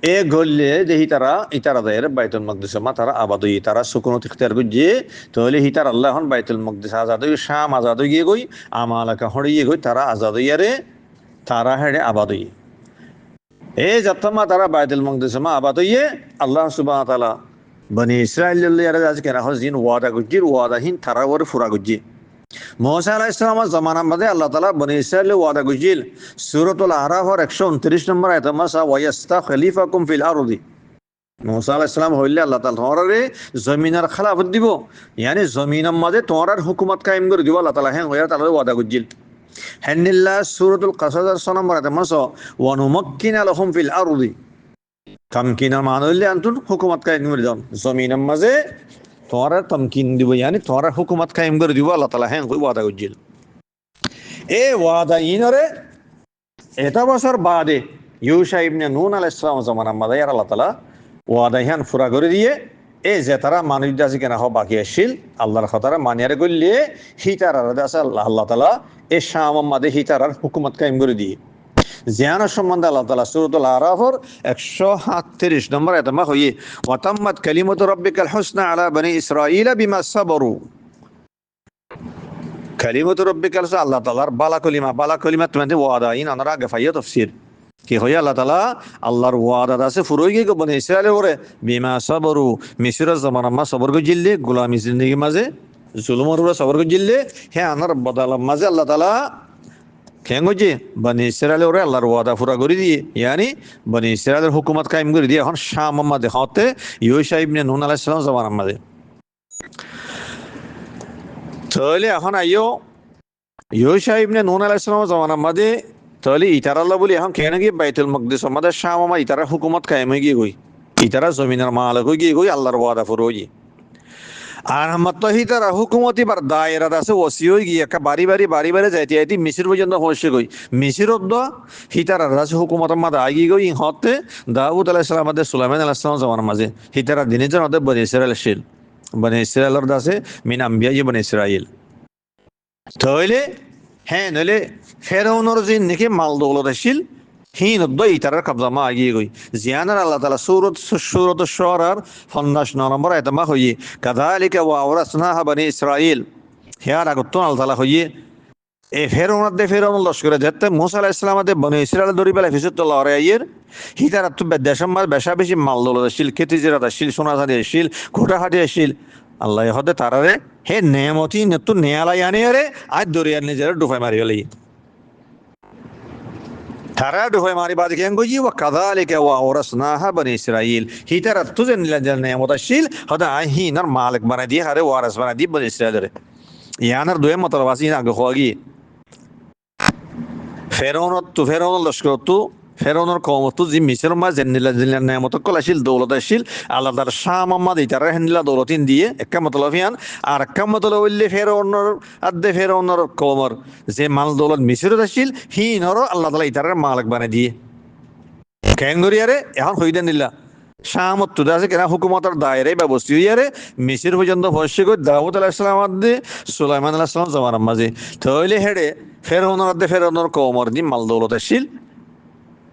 এ গল্লে যে হিতারা ইতারা দায়ের বাইতুল মাকদিসের মা তারা আবাদ হই তারা সুকুনত ইখতিয়ার গজ্জে তাহলে হিতার আল্লাহ হন বাইতুল মাকদিস আজাদ হই শাম আজাদ হই গই আমালাকা হড়িয়ে গই তারা আজাদ হইয়ারে তারা হেড়ে আবাদ হই এ যতমা তারা বাইতুল মাকদিসের মা আবাদ হইয়ে আল্লাহ সুবহানাহু ওয়া তাআলা বনি ইসরাঈলের ইয়ারে আজকে রাহ জিন ওয়াদা গজ্জির ওয়াদাহীন তারা ওরে ফুরা গজ্জি মুসা আলাইহিস সালামের জামানার মধ্যে আল্লাহ তাআলা বনি ইসরাঈলের ওয়াদা গজ্জিল সূরাতুল আরাফের 129 নম্বর আয়াতে মাসা ওয়ায়াস্তা খলিফাকুম ফিল আরদি মুসা আলাইহিস সালাম হইলে আল্লাহ তাআলা তোমারে জমিনের খেলাফত দিব ইয়ানি জমিনের মাঝে তোমার হুকুমত কায়েম করে দিব আল্লাহ তাআলা হ্যাঁ হইয়া তাআলা ওয়াদা গজ্জিল হেনিল্লা সূরাতুল কাসাসের 6 নম্বর আয়াতে মাসো ওয়া নুমাক্কিনা লাহুম ফিল আরদি তামকিনা মানে হইলে আনতুন হুকুমত কায়েম করে দাও জমিনের মাঝে তোরা তামকিন দিব yani তোরা হুকুমত কায়েম করে দিব আল্লাহ তাআলা হ্যাঁ কই ওয়াদা করছিল এ ওয়াদা ইনরে এটা বছর বাদে ইউশা ইবনে নুন আলাইহিস সালাম জামানা মাঝে আল্লাহ তাআলা ওয়াদা হ্যাঁ পুরা করে দিয়ে এ যে তারা মানুষ আছে কেনা হ বাকি আসিল আল্লাহর কথারা মানিয়ারে করলে হিতার আছে আল্লাহ তাআলা এ শাম মাদে হিতার হুকুমত কায়েম করে দিয়ে জিয়ানা সম্বন্ধে আল্লাহ তাআলা সূরাতুল আরাফের 137 নম্বর আয়াতে মা হইয়ে ওয়া তাম্মাত কালিমাতু রাব্বিকাল হুসনা আলা বনি ইসরাঈলা বিমা সাবারু কালিমাতু রাব্বিকাল আল্লাহ তাআলার বালা কলিমা তোমাদের ওয়াদা ইন আনারা গাফাইয়া তাফসীর কি হইয়া আল্লাহ তাআলা আল্লাহর ওয়াদা আছে ফুরোই গিয়ে বনি ইসরাঈলের ওরে বিমা সাবারু মিসরের জামানা মা সবর গজিল্লে গোলামি জিন্দেগি মাঝে জুলুমের উপরে সবর গজিল্লে হ্যাঁ আনার বদলার মাঝে আল্লাহ তাআলা কেঙ্গজি বনি ইসরায়েলের ওরে আল্লাহর ওয়াদা পুরা করে দিয়ে ইয়ানি বনি ইসরায়েলের হুকুমত কায়েম করে দিয়ে এখন শাম মাদে হতে ইউশা ইবনে নুন আলাইহিস সালাম জামানার মাঝে তাহলে এখন আইও ইউশা ইবনে নুন আলাইহিস সালাম জামানার মাঝে তাহলে ইতারা আল্লাহ বলি এখন কেন গিয়ে বাইতুল মাকদিস আমাদের শাম মা ইতারা হুকুমত কায়েম হয়ে গিয়ে গই ইতারা জমিনের মালিক হয়ে গিয়ে গই আল্লাহর ওয়াদা পুরো গিয়ে আর আমার তো হিতারা হুকুমতি বার দায়রা আছে ওসি হয়ে গিয়ে একটা বাড়ি যাইতে যাইতে মিশর পর্যন্ত পৌঁছে গই মিশরত হিতারা আছে হুকুমতের মাঝে আগিয়ে গই হতে দাউদ আলাইহিস সালাম আমাদের সুলাইমান আলাইহিস সালাম জামানার মাঝে হিতারা দিনের জন্য আমাদের বনি ইসরায়েল ছিল বনি ইসরায়েলের দাসে মিন আম্বিয়া বনি ইসরায়েল তাহলে হ্যাঁ নইলে ফেরাউনের যে নাকি মাল দৌলত আসছিল হিন ইতারার কবজা মা আগিয়ে গই জিয়ানার আল্লাহ তাআলা সূরাত আশ-শুআরার 59 নম্বর আয়াতে মা হইয়ে কাযালিকা ওয়া আওরাসনাহা বনি ইসরাঈল হিয়ার আগত আল্লাহ তাআলা হইয়ে এ ফেরাউন লস্করে যেতে মুসা আলাইহিস সালাম দে বনি ইসরাঈল দরি বেলা ফিসুতুল্লাহ আলাইহির হিতার তো দেশের মাঝ বেশা বেশি মাল দৌলত আসছিল খেতি জিরাত আসছিল সোনা চাঁদি আসছিল খুঁটাহাটি আসছিল আল্লাহ হদে তারারে হে নেমতি নেতু নেয়ালাই আনে আরে আজ দরিয়ার নিজের ডুফাই মারি হলি তারা ডুফাই মারি বাদ কেন গজি ওয়া কাযালিকা ওয়া আওরাসনাহা বনি ইসরাঈল হিতার তো যে নিলাজের নেমত আসছিল হদে আই হিনার মালিক বানাই দিয়ে আরে ওয়ারাস বানাই দিয়ে বনি ইসরাঈলের ইয়ানার দুয়ে মতলব আছে আগে হওয়াগি ফেরাউন লস্কর তো ফেরাউনের কওমত যে মিসর মা জেনিলা নেমত কল আসিল দৌলত আসিল আল্লাহ তার শাম মাদ ইতারা হেনিলা দৌলতিন দিয়ে একটা মতলব ইয়ান আর একটা মতলব হইলে ফেরাউনের কওমর যে মাল দৌলত মিসরত আসিল হিনর আল্লাহ তাআলা ইতারার মালিক বানাই দিয়ে কেন করিয়ারে এখন হইদেন দিলা শামত তুদা আছে কেনা হুকুমতের দায়রাই ব্যবস্থা ইয়ারে মিসর পর্যন্ত পৌঁছে গই দাউদ আলাইহিস সালাম আদে সুলাইমান আলাইহিস সালাম জামানার মাঝে তাহলে হেডে ফেরাউনের কওমর দি মাল দৌলত আসিল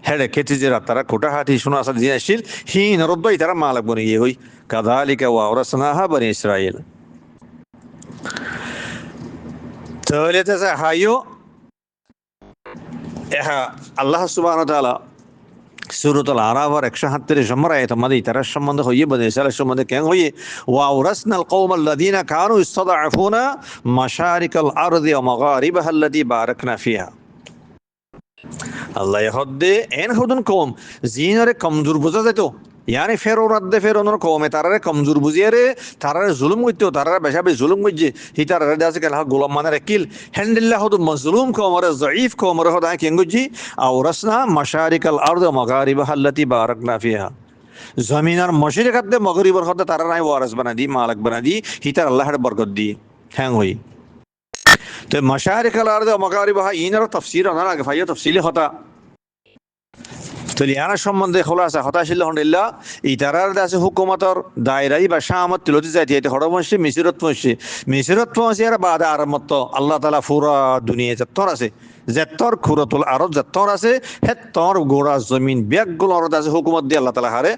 হেডে খেতে যে তারা খুঁটাহাটি শোনা আসা দিয়ে আসিল হিন রদ্দই তারা মালিক বনে গিয়ে হই কাযালিকা ওয়া আওরাসনাহা বনি ইসরাঈল তাহলে তাছে হাইও আল্লাহ সুবহানাহু ওয়া তাআলা সূরাতুল আরাফের 137 নম্বর আয়াত মাঝে ইতারার সম্বন্ধে হইয়ে বনি ইসরাঈলের সম্বন্ধে কেন হইয়ে ওয়া আওরাসনাল কওমাল্লাযীনা কানু ইসতাদআফুনা মাশারিকাল আরদি ওয়া মাগারিবাহা আল্লাতী বারাকনা ফিহা আল্লাহ হদ্দে এন হদুন কম জিনরে কমজোর বোঝা যেত ইয়ানি ফেরাউনের কমে তারারে কমজোর বুঝিয়ারে তারারে জুলুম করতো তারারে বেশা বেশি জুলুম করছে হি তারারে দাসে কেন গোলাম মানে রাখিল হ্যান্ডিল্লাহ হদু মজলুম কমরে জঈফ কমরে হদা কেন গজি আওরাসনা মাশারিকাল আরদ মাগারিবাহা আল্লাতী বারাকনা ফিহা জমিনার মশরিকাত দে মাগরিবর হদে তারা নাই ওয়ারিস বানা দি মালিক বানা দি হি তার আল্লাহর বরকত দি হ্যাং হই তো মাশারিকাল আরদ মাগারিবাহা ইনার তাফসীর আনার আগে ভাইয়া তাফসীলি হতা তো লিয়ানার সম্বন্ধে খোলাসা হতাশিল হন্ডিল্লা ইতারার দাসে হুকুমতর দায়রাই বা শামত তিলতি যাইতে যাইতে হরমশে মিশরত পৌঁছে আর বাদা আরমত আল্লাহ তাআলা পুরা দুনিয়া যত্তর আছে যত্তর খুরাতুল আরব যত্তর আছে হেত্তর গোড়া জমিন ব্যাগগুলো অরদ আছে হুকুমত দিয়ে আল্লাহ তাআলা হারে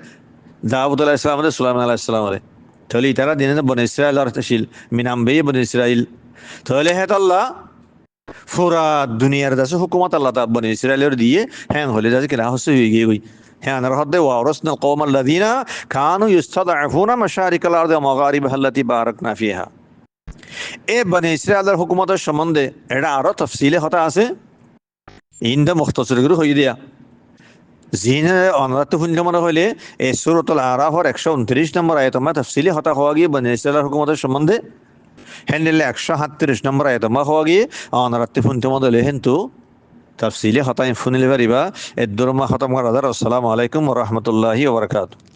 দাউদ আলাইহিস সালাম সুলাইমান আলাইহিস সালাম তাহলে ইতারা দিনে বনি ইসরাঈল আর তাশিল মিনাম বে বনি ইসরাঈল তাহলে হেত আল্লাহ পুরা দুনিয়ার দাসে হুকুমত আল্লাহ তাআলা বনি ইসরাঈলের দিয়ে হ্যাঁ হলে যাচ্ছে কেনা হচ্ছে হয়ে গিয়ে গই হ্যাঁ আনার হদ্দে ওয়া আওরাসনাল কওমাল্লাযীনা কানু ইসতাদআফুনা মাশারিকাল আরদি ওয়া মাগারিবাহা আল্লাতী বারাকনা ফিহা এ বনি ইসরাঈলের হুকুমতের সম্বন্ধে এটা আরো তাফসীলে হতা আছে ইনদা মুখতাসর করে হই দিয়া জিনে অনারাত শূন্য মনে হইলে এই সূরাতুল আরাফের 129 নম্বর আয়াত মা তাফসীলে হতা হওয়া গিয়ে বনি ইসরাঈলের হুকুমতের সম্বন্ধে হেন্ডিলে 137 আয়াত মা হওয়াগি রাত্রি ফুনতে মদলে হেন্তু তাফসিলে হতাই ফুনিলে পারিবা এদ্দুরমা খতম করা আসসালামু আলাইকুম ওয়া রাহমাতুল্লাহি ওয়া বারাকাতুহু।